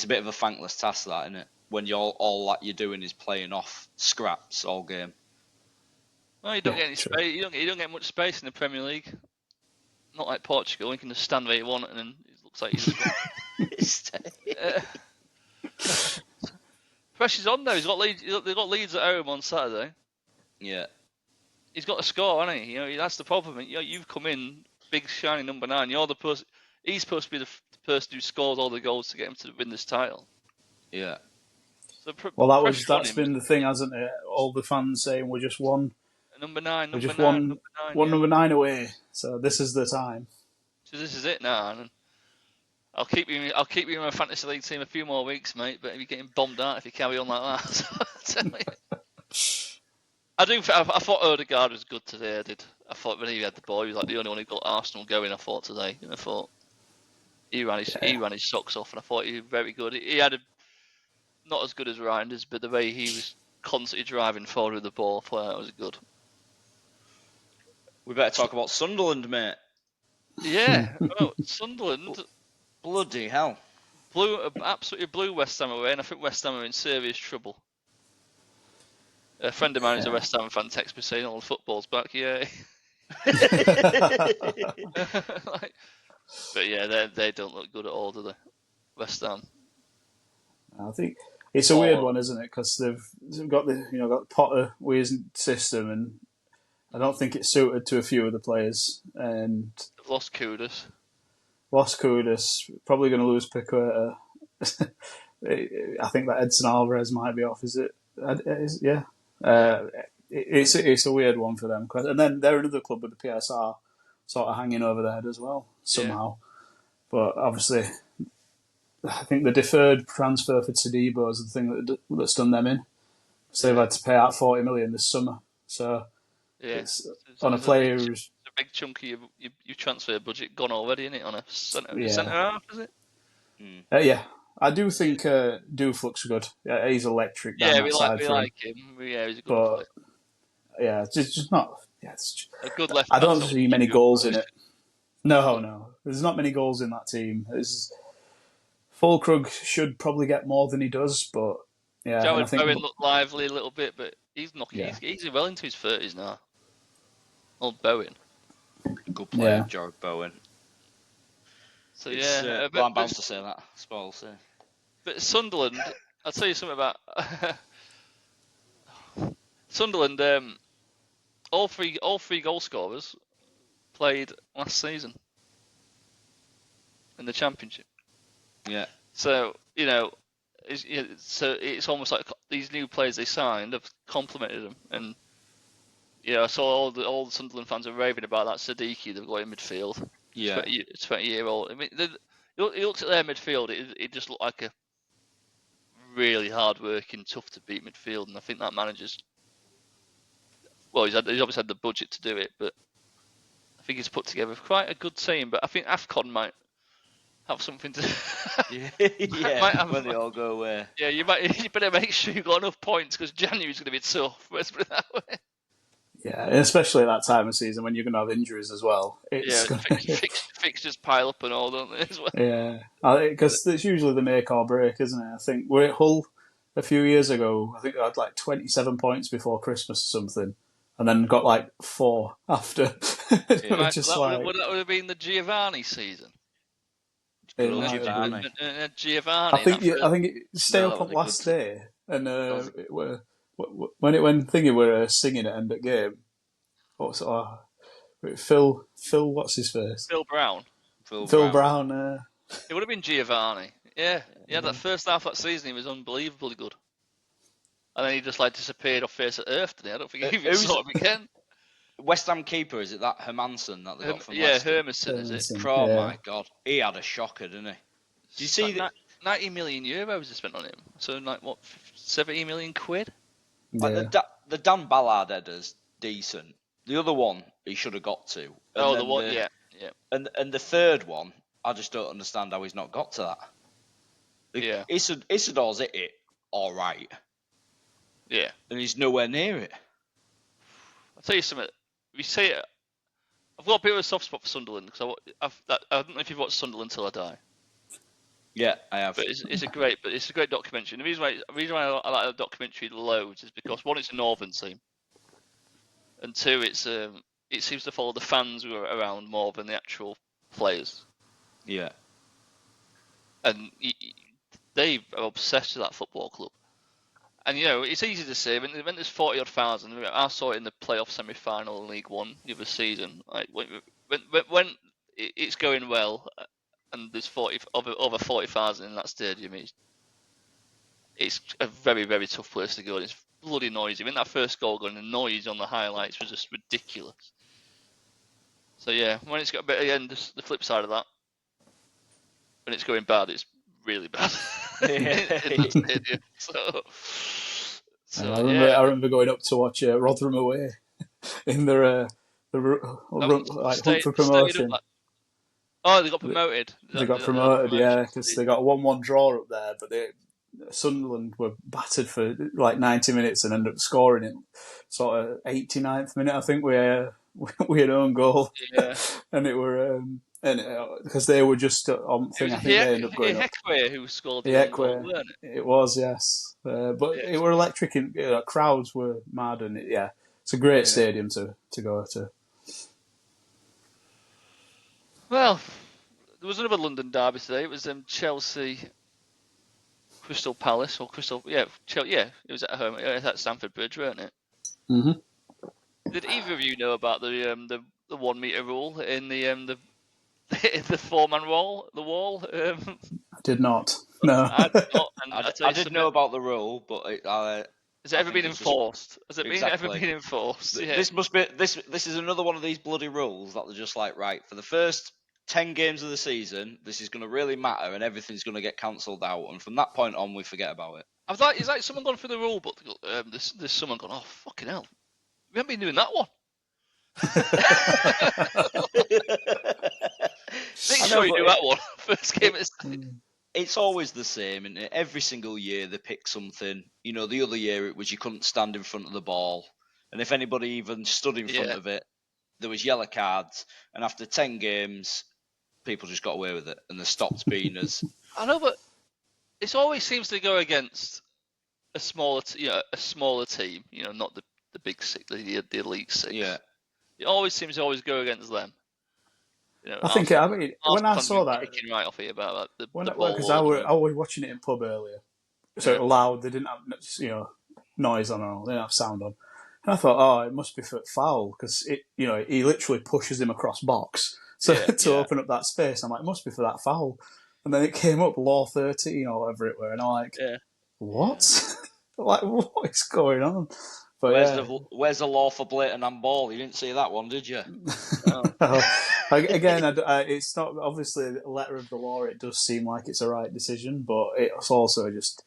a bit of a thankless task, that, isn't it? When all that you're doing is playing off scraps all game. Well, you don't get any space. You don't get much space in the Premier League. Not like Portugal. You can just stand where you want, and then it looks like pressure's on though. They've got Leeds at home on Saturday. Yeah. He's got to score, hasn't he? You know, that's the problem. You know, you've come in big shiny number 9. You're the person. He's supposed to be the person who scores all the goals to get him to win this title. Yeah. So that's been the thing, hasn't it? All the fans saying we're just one. Number 9. We're just one number 9 away. So this is the time. So this is it now. And I'll keep you in my fantasy league team a few more weeks, mate. But you're getting bombed out if you carry on like that. I thought Odegaard was good today. I thought when he had the ball, he was like the only one who got Arsenal going. I thought today, and I thought he ran his socks off, and I thought he was very good. He had not as good as Reinders, but the way he was constantly driving forward with the ball, I thought that was good. We better talk about Sunderland, mate. Yeah, Sunderland. Bloody hell. Absolutely blew West Ham away, and I think West Ham are in serious trouble. A friend of mine who's a West Ham fan texts me saying all the football's back, yeah. But yeah, they don't look good at all, do they? West Ham. I think it's a weird one, isn't it? Because they've got got Potter with his system, and I don't think it's suited to a few of the players. And they've lost Kudus. Probably going to lose Piqueta. I think that Edson Alvarez might be off. Is it? Yeah. it's a weird one for them. And then they're another club with the PSR sort of hanging over their head as well somehow. Yeah. But obviously, I think the deferred transfer for Tadibo is the thing that's done them in. So they've had to pay out 40 million this summer. So it's on a player who's a big chunk of your transfer budget gone already, isn't it? On a centre half, is it? Yeah. I do think Doof looks good. Yeah, he's electric down that side. We like him. Yeah, he's a good player. Yeah, just not. Yeah, a good left. I don't see many goals in it. No. There's not many goals in that team. Fulkrug should probably get more than he does, but yeah. Jared Bowen looked lively a little bit, but he's knocking. Yeah. He's well into his 30s now. Old Bowen. Good player, Jared Bowen. So I'm bound to say that. Spoils. But Sunderland, I'll tell you something about Sunderland. All three goal scorers played last season in the Championship. Yeah. So it's almost like these new players they signed have complemented them, and I saw all the Sunderland fans are raving about that Siddiqui they've got in midfield. Yeah. 20-year-old. I mean, you looked at their midfield. It just looked like a really hard-working, tough to beat midfield, and I think that manager's. Well, he's obviously had the budget to do it, but I think he's put together quite a good team. But I think AFCON might have something to. When they all go away. Yeah, you better make sure you've got enough points because January's going to be tough. Let's put it that way. Yeah, especially at that time of season when you're going to have injuries as well. Fixtures pile up and all, don't they, as well? Yeah, because it's usually the make or break, isn't it? I think we're at Hull a few years ago. I think I had like 27 points before Christmas or something, and then got like 4 after. That would have been the Giovanni season. Giovanni. Giovanni. I think it stayed up on last day, and when thingy were singing at end of game, Phil, what's his face? Phil Brown. Phil Brown. It would have been Giovanni. Yeah. That first half of that season, he was unbelievably good, and then he just disappeared off face of earth. Didn't he? I don't think he even saw him again. West Ham keeper, is it that Hermansen that they got from West Ham? Hermansen, is it? Oh my God, he had a shocker, didn't he? Did you see that? 90 million euros they spent on him. So 70 million quid. Like the Dan Ballard header's decent. The other one he should have got to. And the one, yeah. And the third one, I just don't understand how he's not got to that. Yeah. Isidor's hit it all right. Yeah. And he's nowhere near it. I'll tell you something. We say it. I've got a bit of a soft spot for Sunderland because I don't know if you've watched Sunderland Till I Die. Yeah, I have. But it's a great documentary. And the reason why I like the documentary loads is because one, it's a northern team, and two, it seems to follow the fans who are around more than the actual players. Yeah. And they are obsessed with that football club. And it's easy to say when there's 40-odd thousand. I saw it in the playoff semi-final in League One the other season. Like when it's going well, and there's over 40,000 in that stadium, it's a very, very tough place to go. And it's bloody noisy. When that first goal going, the noise on the highlights was just ridiculous. So yeah, when it's got a bit of the flip side of that, when it's going bad, it's really bad. in that stadium. So I remember going up to watch Rotherham away in their hunt for promotion. They got promoted. They got promoted, yeah, because they got a 1-1 draw up there, but Sunderland were battered for like 90 minutes and ended up scoring in sort of 89th minute. I think we had own goal, yeah. And it were because they were just on thing. I think they ended up going up. Who scored the goal, weren't it? It was, yes, but it were electric. And crowds were mad, and it's a great stadium to go to. Well, there was another London derby today. It was Chelsea, Crystal Palace, or Crystal. Yeah, it was at home. It was at Stamford Bridge, weren't it? Mm-hmm. Did either of you know about the 1 metre rule in the 4-man wall? The wall. I did not. No. I did know about the rule, but Has it ever been enforced? Has it ever been enforced? Yeah. This must be this is another one of these bloody rules that they're just like, right, for the first 10 games of the season, this is going to really matter and everything's going to get cancelled out, and from that point on we forget about it. I was like, it's like someone gone through the rule book. There's someone gone, oh fucking hell, we haven't been doing that one. Make sure you do that one. First game of the season. It's always the same, and every single year they pick something. You know, the other year it was you couldn't stand in front of the ball, and if anybody even stood in front of it, there was yellow cards. And after 10 games, people just got away with it, and they stopped being as. I know, but it always seems to go against a smaller team. You know, not the big six, the Elite Six. Yeah, it always seems to go against them. You know, I think when I saw that, kicking right off here about the ball, because I was watching it in pub earlier, so it was loud. They didn't have noise on or they didn't have sound on, and I thought, oh, it must be for foul because he literally pushes him across box to open up that space. I'm like, it must be for that foul, and then it came up law 13 or whatever it were, and I'm like, what? Like, what is going on? But where's the law for blatant handball? You didn't see that one, did you? No. Again, it's not obviously the letter of the law. It does seem like it's a right decision, but it's also just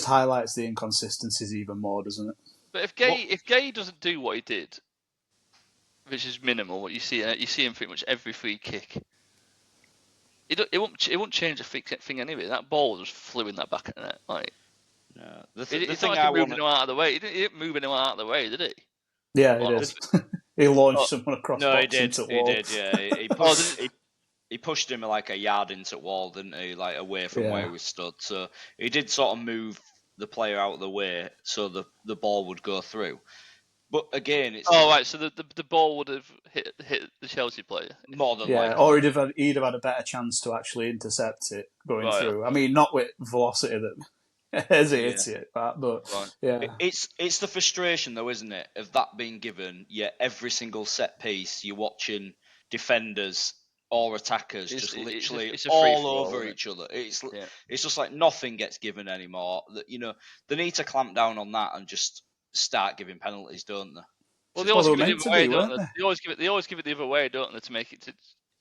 highlights the inconsistencies even more, doesn't it? But if Gay doesn't do what he did, which is minimal, what you see him pretty much every free kick. It won't change a thing anyway. That ball just flew in that back of the net. Like, no, it's not like moving him out of the way. He didn't move him out of the way, did he? Yeah, he did. He launched someone across box into the wall. He did, yeah. He pushed him like a yard into the wall, didn't he? Like away from where he was stood. So he did sort of move the player out of the way so the ball would go through. But again, it's right. So the ball would have hit the Chelsea player more than likely, or he'd have had a better chance to actually intercept it going through. I mean, not with velocity that. As it hits it, but it's the frustration though, isn't it, of that being given? Yet every single set piece you're watching defenders or attackers just literally all over each other. It's just like nothing gets given anymore. That they need to clamp down on that and just start giving penalties, don't they? Well, they always give it the other way, don't they? They always give it the other way, don't they, to make it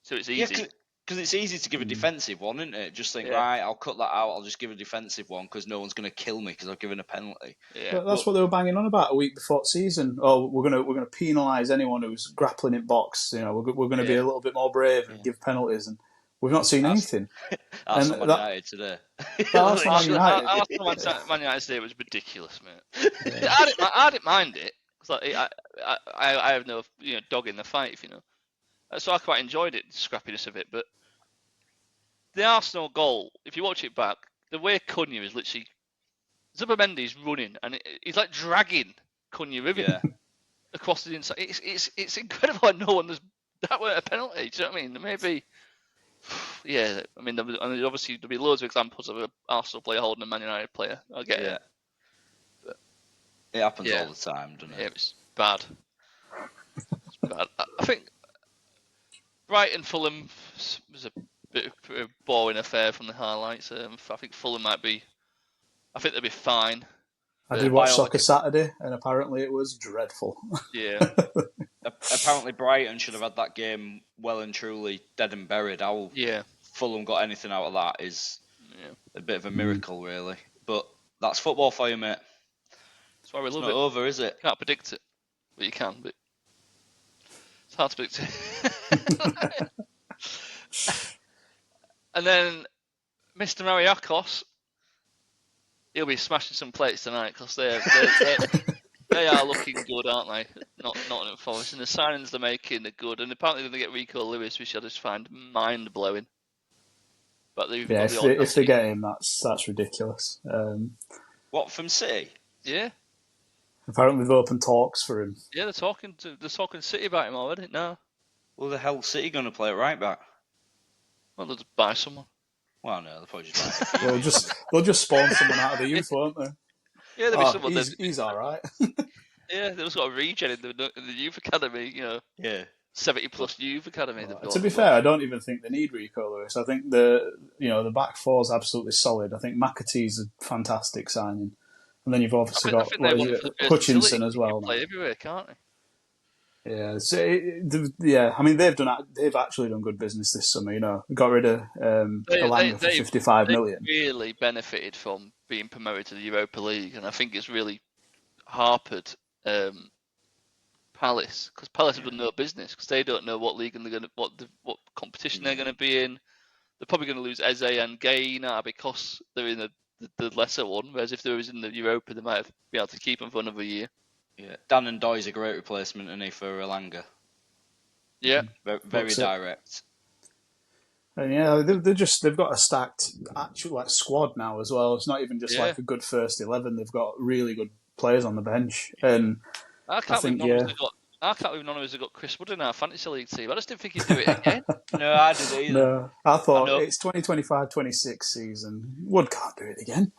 so it's easy. Yeah, because it's easy to give a defensive one, isn't it? Just think, right, I'll cut that out. I'll just give a defensive one because no one's going to kill me because I've given a penalty. Yeah, but that's what they were banging on about a week before the season. Oh, we're going to penalise anyone who's grappling in box. We're going to be a little bit more brave and give penalties, and we've not seen anything. Arsenal Man United today. Arsenal Man United today was ridiculous, mate. Yeah. I didn't mind it. It's like, I have no dog in the fight, if you know. So I quite enjoyed it, the scrappiness of it, but the Arsenal goal, if you watch it back, the way Cunha is literally... Zubimendi's running, and he's like dragging Cunha with him across the inside. It's incredible no one does... That weren't a penalty, do you know what I mean? Maybe... Yeah, I mean, obviously there'll be loads of examples of an Arsenal player holding a Man United player. I get it. But, it happens all the time, doesn't it? Yeah, it's bad. It's bad. I think Brighton Fulham was a bit of a boring affair from the highlights. I think Fulham might be... I think they'll be fine. I did watch Soccer Saturday, and apparently it was dreadful. Yeah. Apparently Brighton should have had that game well and truly dead and buried. How Fulham got anything out of that is a bit of a miracle, really. But that's football for you, mate. That's why we love it. It's not over, is it? Can't predict it. Well, you can, but it's hard to predict it. And then Mr. Mariakos, he'll be smashing some plates tonight because they are looking good, aren't they? Not Forest, and the signings they're making are good. And apparently they're going to get Rico Lewis, which I just find mind blowing. But if they get him, that's ridiculous. What, from City? Yeah. Apparently they've opened talks for him. Yeah, they're talking City about him already. No. Well, the hell City going to play it right back? Well, they'll just buy someone. Well, no, they'll probably just buy they'll just spawn someone out of the youth, won't they? Yeah, there'll be someone. He's all right. Yeah, they've got a regen in the youth academy. 70+ youth academy. To be fair, I don't even think they need Rico Lewis. I think the back four is absolutely solid. I think McAtee's a fantastic signing. And then you've obviously I got, think what they're is one it, for the versatility. Hutchinson as He can well play now. everywhere, can't he? Yeah, so I mean, they've actually done good business this summer. You know, got rid of Elanga for 55 million. Really benefited from being promoted to the Europa League, and I think it's really harpered Palace, because Palace have done no business, because they don't know what league they're going to, what competition they're going to be in. They're probably going to lose Eze and Gay now because they're in the lesser one, whereas if they was in the Europa, they might have been able to keep them for another year. Yeah, Dan and Doy's a great replacement, isn't he, for Elanga? Yeah, very direct. And yeah, they've got a stacked actual squad now as well. It's not even just like a good first 11. They've got really good players on the bench, and I can't believe none of us have got Chris Wood in our fantasy league team. I just didn't think he'd do it again. No, I did either. No, I thought it's 2025-26 season. Wood can't do it again.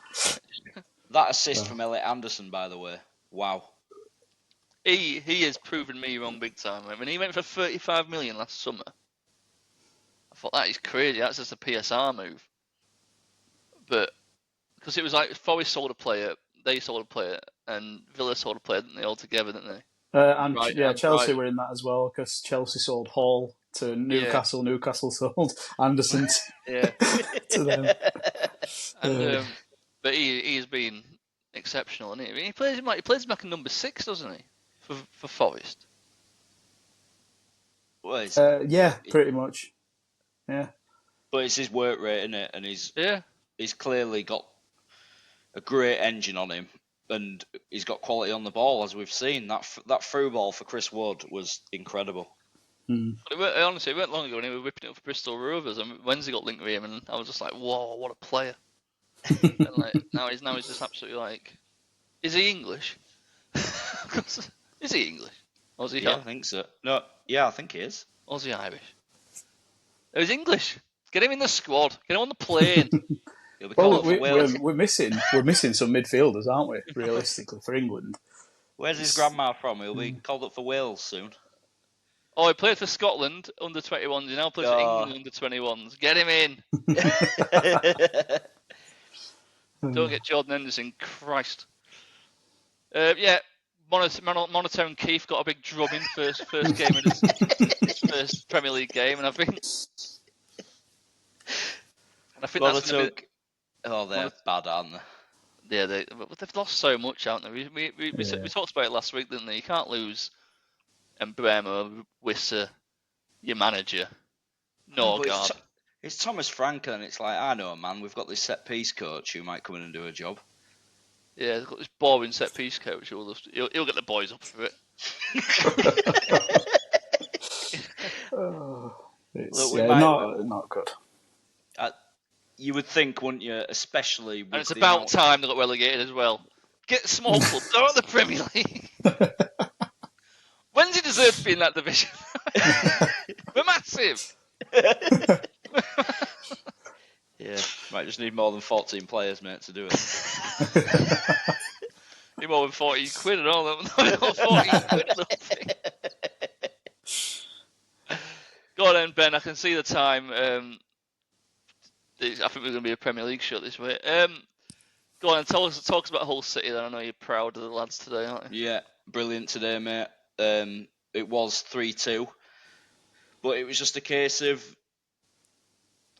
That assist from Elliot Anderson, by the way. Wow. He has proven me wrong big time. I mean, he went for 35 million last summer. I thought that is crazy. That's just a PSR move. But because it was like Forest sold a player, they sold a player, and Villa sold a player, didn't they, all together, didn't they? Chelsea were in that as well, because Chelsea sold Hall to Newcastle. Yeah. Newcastle sold Anderson to them. But he has been exceptional, isn't he? He plays back in number 6, doesn't he, for Forest? Well, pretty much. Yeah. But it's his work rate, isn't it? And he's clearly got a great engine on him, and he's got quality on the ball, as we've seen. That through ball for Chris Wood was incredible. But honestly, it weren't long ago when he was whipping it up for Bristol Rovers, and Wednesday got linked with him, and I was just like, whoa, what a player. And now he's just absolutely like, is he English? Is he English? Or is he I think so. No, I think he is. Or is he Irish? Oh, he's English. Get him in the squad. Get him on the plane. We're missing some midfielders, aren't we? Realistically, for England. Where's his grandma from? He'll be called up for Wales soon. Oh, he played for Scotland under 21s. He now plays for England under 21s. Get him in. Don't get Jordan Henderson. Christ. Monotone Keith got a big drubbing first game in his first Premier League game, and I think that's going to be. Oh, they're bad, aren't they? Yeah, they've lost so much, haven't they? We talked about it last week, didn't they? You can't lose Mbeumo, Wissa, your manager, Norgard. It's Thomas Frank, and it's like, I know a man, we've got this set-piece coach who might come in and do a job. Yeah, they've got this boring set-piece coach. He'll get the boys up for it. Not good. You would think, wouldn't you? Especially with and it's about time they got relegated as well. Get the small clubs. They're at the Premier League. When's he deserved to be in that division? We're massive. Yeah, might just need more than 14 players, mate, to do it. Need more than 40 quid and all that. 40 quid, I don't think. Go on then, Ben. I can see the time. I think we're going to be a Premier League show this way. Go on and talk us about Hull City then. I know you're proud of the lads today, aren't you? Yeah, brilliant today, mate. It was 3-2, but it was just a case of,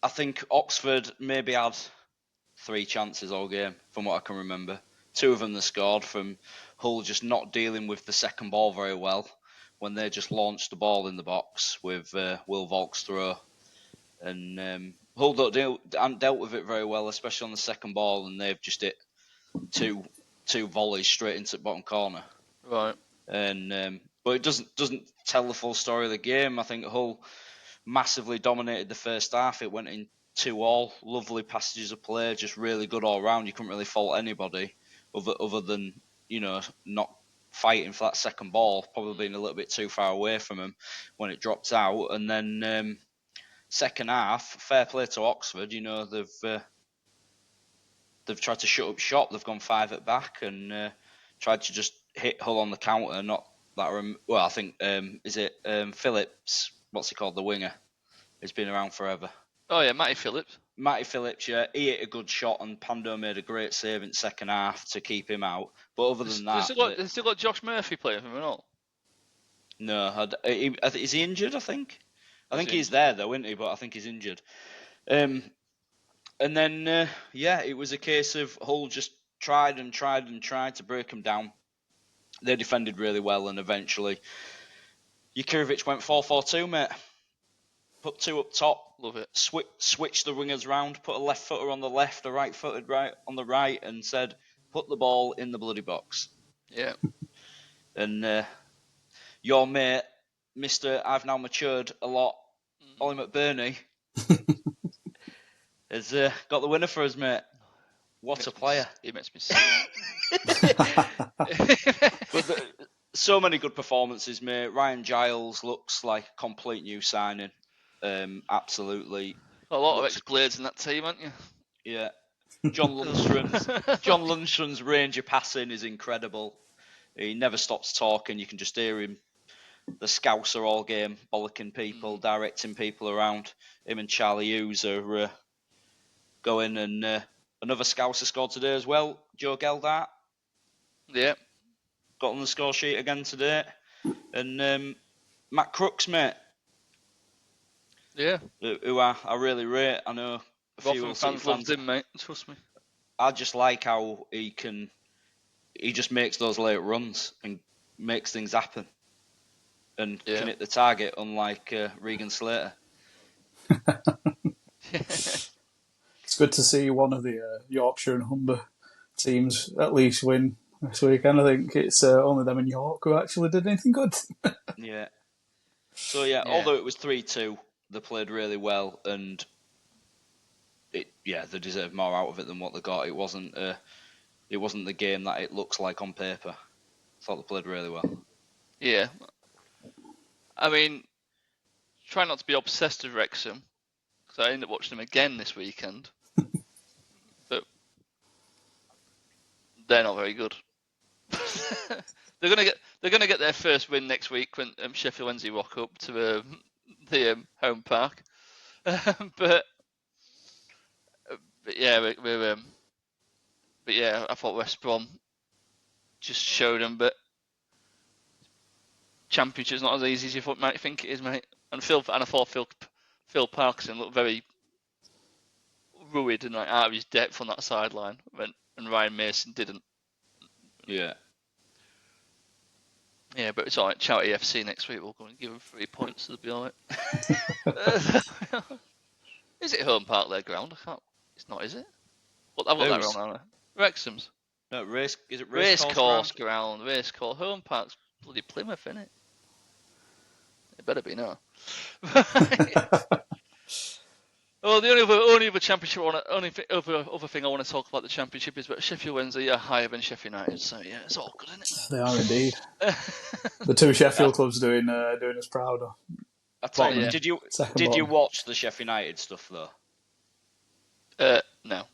I think Oxford maybe had 3 chances all game, from what I can remember. 2 of them they scored from Hull just not dealing with the second ball very well when they just launched the ball in the box with Will Volk's throw. And Hull haven't dealt with it very well, especially on the second ball, and they've just hit two volleys straight into the bottom corner. Right. And but it doesn't tell the full story of the game. I think Hull massively dominated the first half. It went in 2-2. Lovely passages of play, just really good all round. You couldn't really fault anybody other than, not fighting for that second ball, probably being a little bit too far away from him when it dropped out. And then second half, fair play to Oxford. They've tried to shut up shop. They've gone 5 at back and tried to just hit Hull on the counter. Not that. I think is it Phillips? What's he called? The winger. He's been around forever. Oh yeah, Matty Phillips. Matty Phillips, yeah, he hit a good shot, and Pando made a great save in second half to keep him out. But other than that, They still got Josh Murphy playing for him and all. no, is he injured? I think he's injured? there though, isn't he? But I think he's injured. And then it was a case of Hull just tried to break them down. They defended really well, and eventually Jurkovic went 4-4-2, mate. Put two up top. Love it. Switch the wingers round. Put a left footer on the left, a right footed right on the right, and said, "Put the ball in the bloody box." Yeah. And your mate, Mister, I've now matured a lot. Ollie McBurney has got the winner for us, mate. What a player! He makes me sick. But so many good performances, mate. Ryan Giles looks like a complete new signing. Absolutely. A lot of ex-Blades in that team, aren't you? Yeah. John Lundstrom's range of passing is incredible. He never stops talking. You can just hear him. The Scouser all game, bollocking people, directing people around. Him and Charlie Hughes are going, and another Scouser scored today as well. Joe Geldart. Yeah. Got on the score sheet again today. And Matt Crooks, mate. Yeah. Who I really rate. I know a few Rotherham fans loved him, mate. Trust me. I just like how he just makes those late runs and makes things happen. And can hit the target, unlike Regan Slater. It's good to see one of the Yorkshire and Humber teams at least win this weekend. I think it's only them in York who actually did anything good. Yeah. So although it was 3-2, they played really well, and they deserved more out of it than what they got. It wasn't the game that it looks like on paper. I thought they played really well. Yeah. I mean, try not to be obsessed with Wrexham, because I ended up watching them again this weekend. But they're not very good. They're gonna get their first win next week when Sheffield Wednesday rock up to the home park. But yeah, I thought West Brom just showed them, but Championship's not as easy as you might think it is, mate. And I thought Phil Parkinson looked very ruined and like out of his depth on that sideline, and Ryan Mason didn't. Yeah. Yeah, but it's alright. chelseafc next week. We're going to give them 3 points. They'll be alright. Is it Home Park their ground? I can't. It's not, is it? Well, I've got that wrong, haven't I? Wrexham's. No, is it Racecourse ground? Racecourse. Home Park's bloody Plymouth, isn't it? It better be now. Well, the only other championship, other thing I want to talk about the championship is that Sheffield Wednesday are higher than Sheffield United. So yeah, it's all good, isn't it? They are indeed. The two Sheffield clubs doing us proud. I tell you, did you watch the Sheffield United stuff though? No.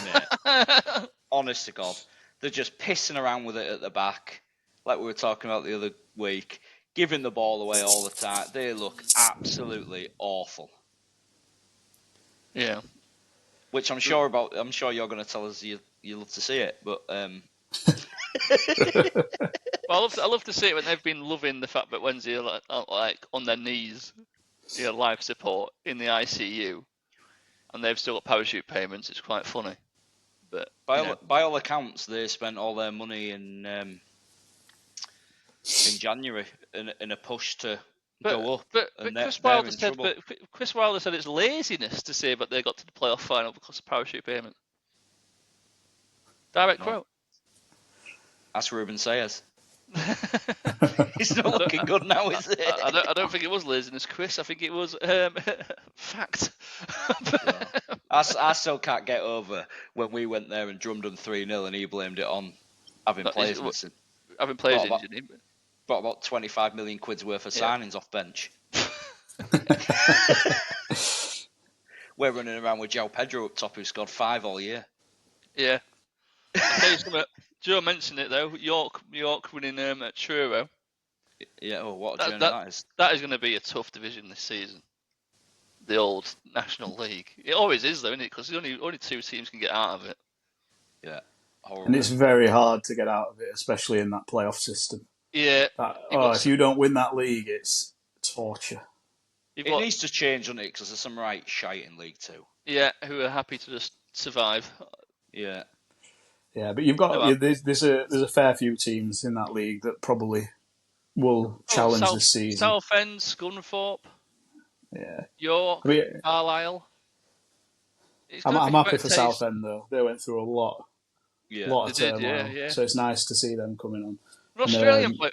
Yeah. Honest to God, they're just pissing around with it at the back, like we were talking about the other week, giving the ball away all the time. They look absolutely awful. Yeah. Which I'm sure you're going to tell us you love to see it, but Well, I love to see it when they've been loving the fact that Wednesday are like on their knees, life support in the ICU, and they've still got parachute payments. It's quite funny. But by all accounts, they spent all their money in January in a push to go up. But Chris Wilder said it's laziness to say that they got to the playoff final because of parachute payment. Direct quote. That's Ruben Sayers. It's not looking good now, is it? I don't think it was laziness, Chris. I think it was fact. I still can't get over when we went there and drummed them 3-0 and he blamed it on having players missing. Having players injured. Brought about 25 million quid's worth of signings off bench. We're running around with João Pedro up top, who scored 5 all year. Yeah. I'll tell you something. Joe mentioned it though. York winning at Truro. Yeah. Oh, what a journey that is. That is going to be a tough division this season. the old National League. It always is, though, isn't it? Because only 2 teams can get out of it. Yeah, horrible. And it's very hard to get out of it, especially in that playoff system. Yeah. If you don't win that league, it's torture. It needs to change, doesn't it? Because there's some right shite in League Two. Yeah, who are happy to just survive. Yeah. Yeah, but you've got there's a fair few teams in that league that probably will challenge this season. Southend, Scunthorpe, yeah, York, Carlisle. I'm happy for Southend though. They went through a lot of turmoil, yeah. so it's nice to see them coming on.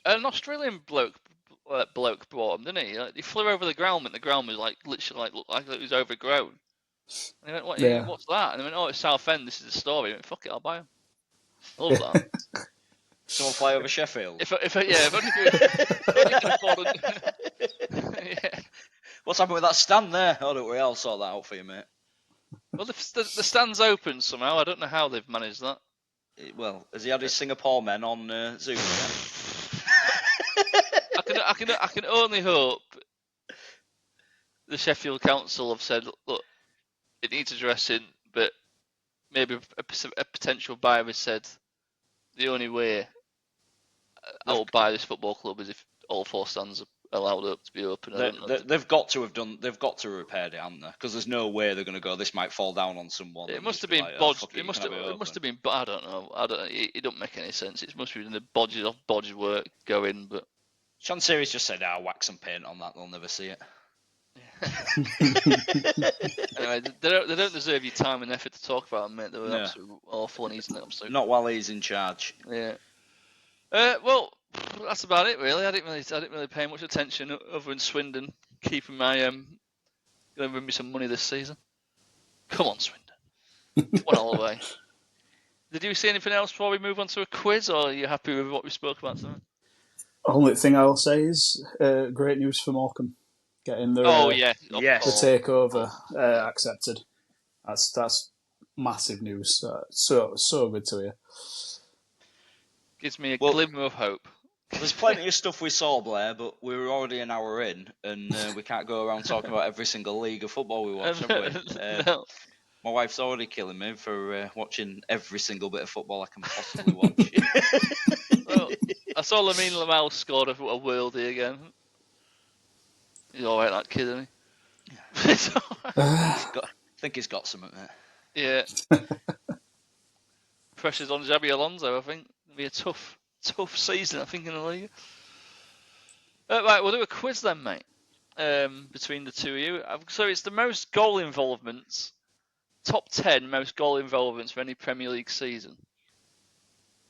An Australian bloke brought him, didn't he? Like, he flew over the ground, and the ground was literally looked like it was overgrown. And he went, what's that? And they went, oh, it's Southend. This is the story. He went, fuck it, I'll buy him. I love that. Someone fly over Sheffield. If only can afford it. Yeah. What's happened with that stand there? Oh, don't worry, I'll sort that out for you, mate. Well, the stand's open somehow. I don't know how they've managed that. Well, has he had his Singapore men on Zoom again? I can only hope the Sheffield Council have said, look, it needs addressing, but maybe a potential buyer has said the only way I will buy this football club is if all 4 stands are allowed up to be open. They've got to have done. They've got to have repaired it, haven't they? Because there's no way they're going to go. This might fall down on someone. It must have been bodged. It must have been. I don't know. It don't make any sense. It must have been the bodged work going. But Chancery's just said, "I'll whack some paint on that. They'll never see it." Anyway, they don't deserve your time and effort to talk about them, mate. They were absolutely awful, and he's not while he's in charge. Yeah. Well, that's about it, really. I didn't really pay much attention other than Swindon keeping my going to win me some money this season. Come on, Swindon. One all the way. Did you see anything else before we move on to a quiz, or are you happy with what we spoke about tonight? Only thing I will say is great news for Morecambe getting their the takeover accepted. That's massive news. So good to hear. Gives me a glimmer of hope. There's plenty of stuff we saw, Blair, but we're already an hour in, and we can't go around talking about every single league of football we watch, have we? No. My wife's already killing me for watching every single bit of football I can possibly watch. Well, I saw Lamine Lamal scored a worldie again. He's alright, that kid, isn't he? I think he's got something there. Yeah. Pressure's on Xabi Alonso, I think. It'll be a tough season, I think, in the league. Right, we'll do a quiz then, mate, between the two of you. So it's the most goal involvements, top 10 most goal involvements for any Premier League season.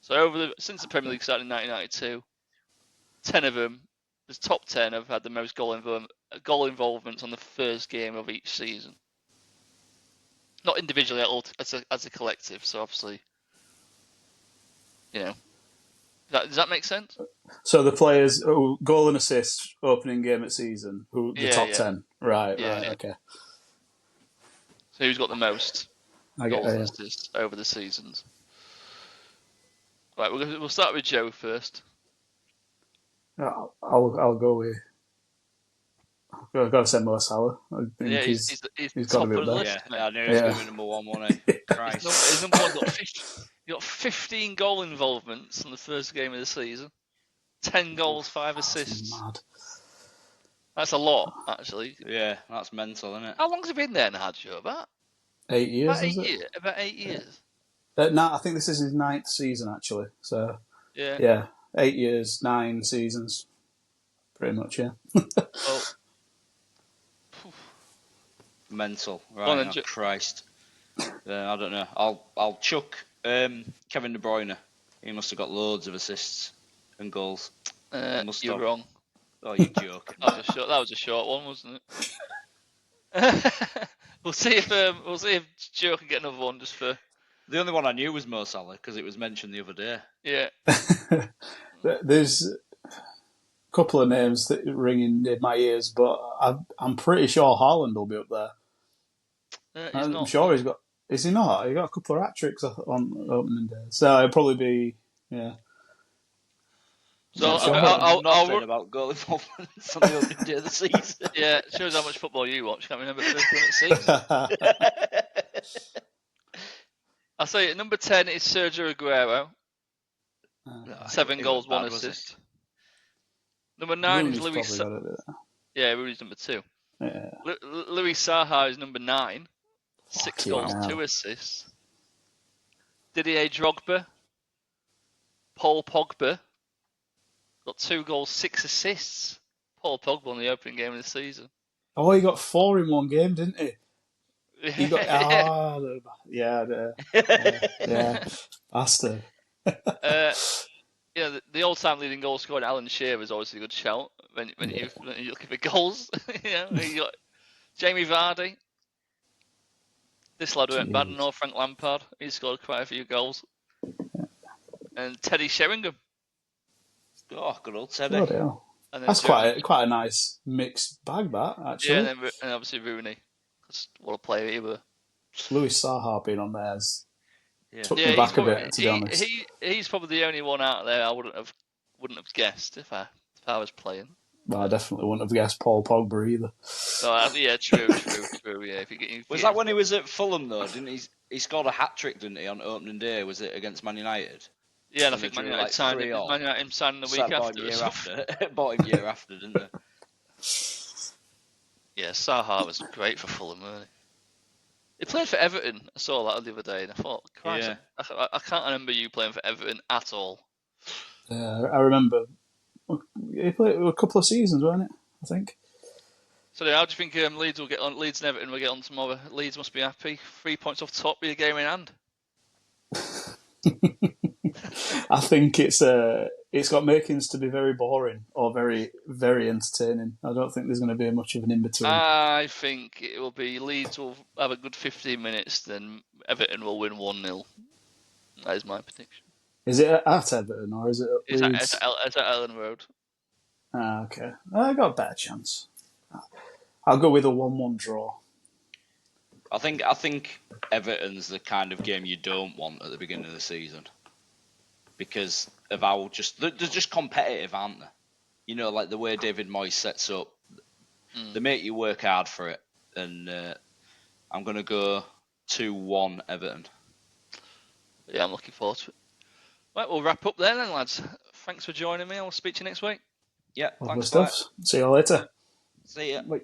So since the Premier League started in 1992, 10 of them, the top 10 have had the most goal involvements on the first game of each season. Not individually, as a collective, so obviously, you know. Does that make sense? So the players who goal and assist opening game at season, the top 10, right? Okay. So who's got the most goals and assists over the seasons? Right, we'll start with Joe first. I'll go with. I've got to say Mo Salah. I think he's got to be up there. List, I knew he was going to be number one, wasn't he? Christ. His number one got 15 goal involvements in the first game of the season. 10 goals, 5 assists. Mad. That's a lot, actually. Yeah, that's mental, isn't it? How long's he been there, Nadjo? About 8 years, About 8 years. I think this is his 9th season, actually. So, yeah, 8 years, 9 seasons. Pretty much, yeah. Well, mental, right? Christ. I don't know. I'll chuck Kevin De Bruyne. He must have got loads of assists and goals. You're wrong. Oh, you're joking. That was a short one, wasn't it? We'll see if Joe can get another one just for. The only one I knew was Mo Salah because it was mentioned the other day. Yeah. There's a couple of names that ring in my ears, but I'm pretty sure Haaland will be up there. I'm sure he's got. Is he not? He got a couple of hat tricks on opening day, so it'll probably be So I'll nothing about goal involvements on the opening day of the season. Yeah, it shows how much football you watch. Can't remember 30-minute season. I'll say at number 10 is Sergio Aguero. 7 goals, 1 assist. Number 9 Rooney's is Luis. probably got it. Yeah, Rooney's number 2. Yeah. Luis Saha is number 9. 6 goals, 2 assists. Didier Drogba. Paul Pogba. Got 2 goals, 6 assists. Paul Pogba on the opening game of the season. Oh, he got 4 in one game, didn't he? He got yeah. Bastard. Yeah, the all-time leading goal scorer Alan Shearer was always a good shout when you're looking for goals. You got Jamie Vardy. This lad weren't bad enough. Frank Lampard, he scored quite a few goals. And Teddy Sheringham. Oh, good old Teddy. That's quite a nice mixed bag, that, actually. Yeah, and obviously Rooney. What a player he were. Luis Saha being on there took me back a bit, to be honest. He's probably the only one out there I wouldn't have guessed if I was playing. Well, I definitely wouldn't have guessed Paul Pogba either. Oh, yeah, true. Yeah, was that when he was at Fulham though? Didn't he scored a hat trick? Didn't he on opening day? Was it against Man United? Yeah, and I think Man United signed him signed the week after. Bought him year after, didn't they? Yeah, Saha was great for Fulham, wasn't he? He played for Everton. I saw that the other day, and I thought, Christ, I can't remember you playing for Everton at all. Yeah, I remember. He played a couple of seasons, wasn't it? I think. So, how do you think Leeds will get on? Leeds and Everton will get on tomorrow. Leeds must be happy. 3 points off top with a game in hand. I think it's got makings to be very boring or very, very entertaining. I don't think there's going to be much of an in-between. I think it will be Leeds will have a good 15 minutes, then Everton will win 1-0. That is my prediction. Is it at Everton or is it at Leeds? It's at Ellen Road. Okay. I got a better chance. I'll go with a 1-1 draw. I think Everton's the kind of game you don't want at the beginning of the season. Because of how they're just competitive, aren't they? You know, like the way David Moyes sets up, they make you work hard for it. And I'm going to go 2-1 Everton. Yeah, I'm looking forward to it. Right, we'll wrap up there then, lads. Thanks for joining me. I'll speak to you next week. Yeah, thanks. See you later. See ya. Bye.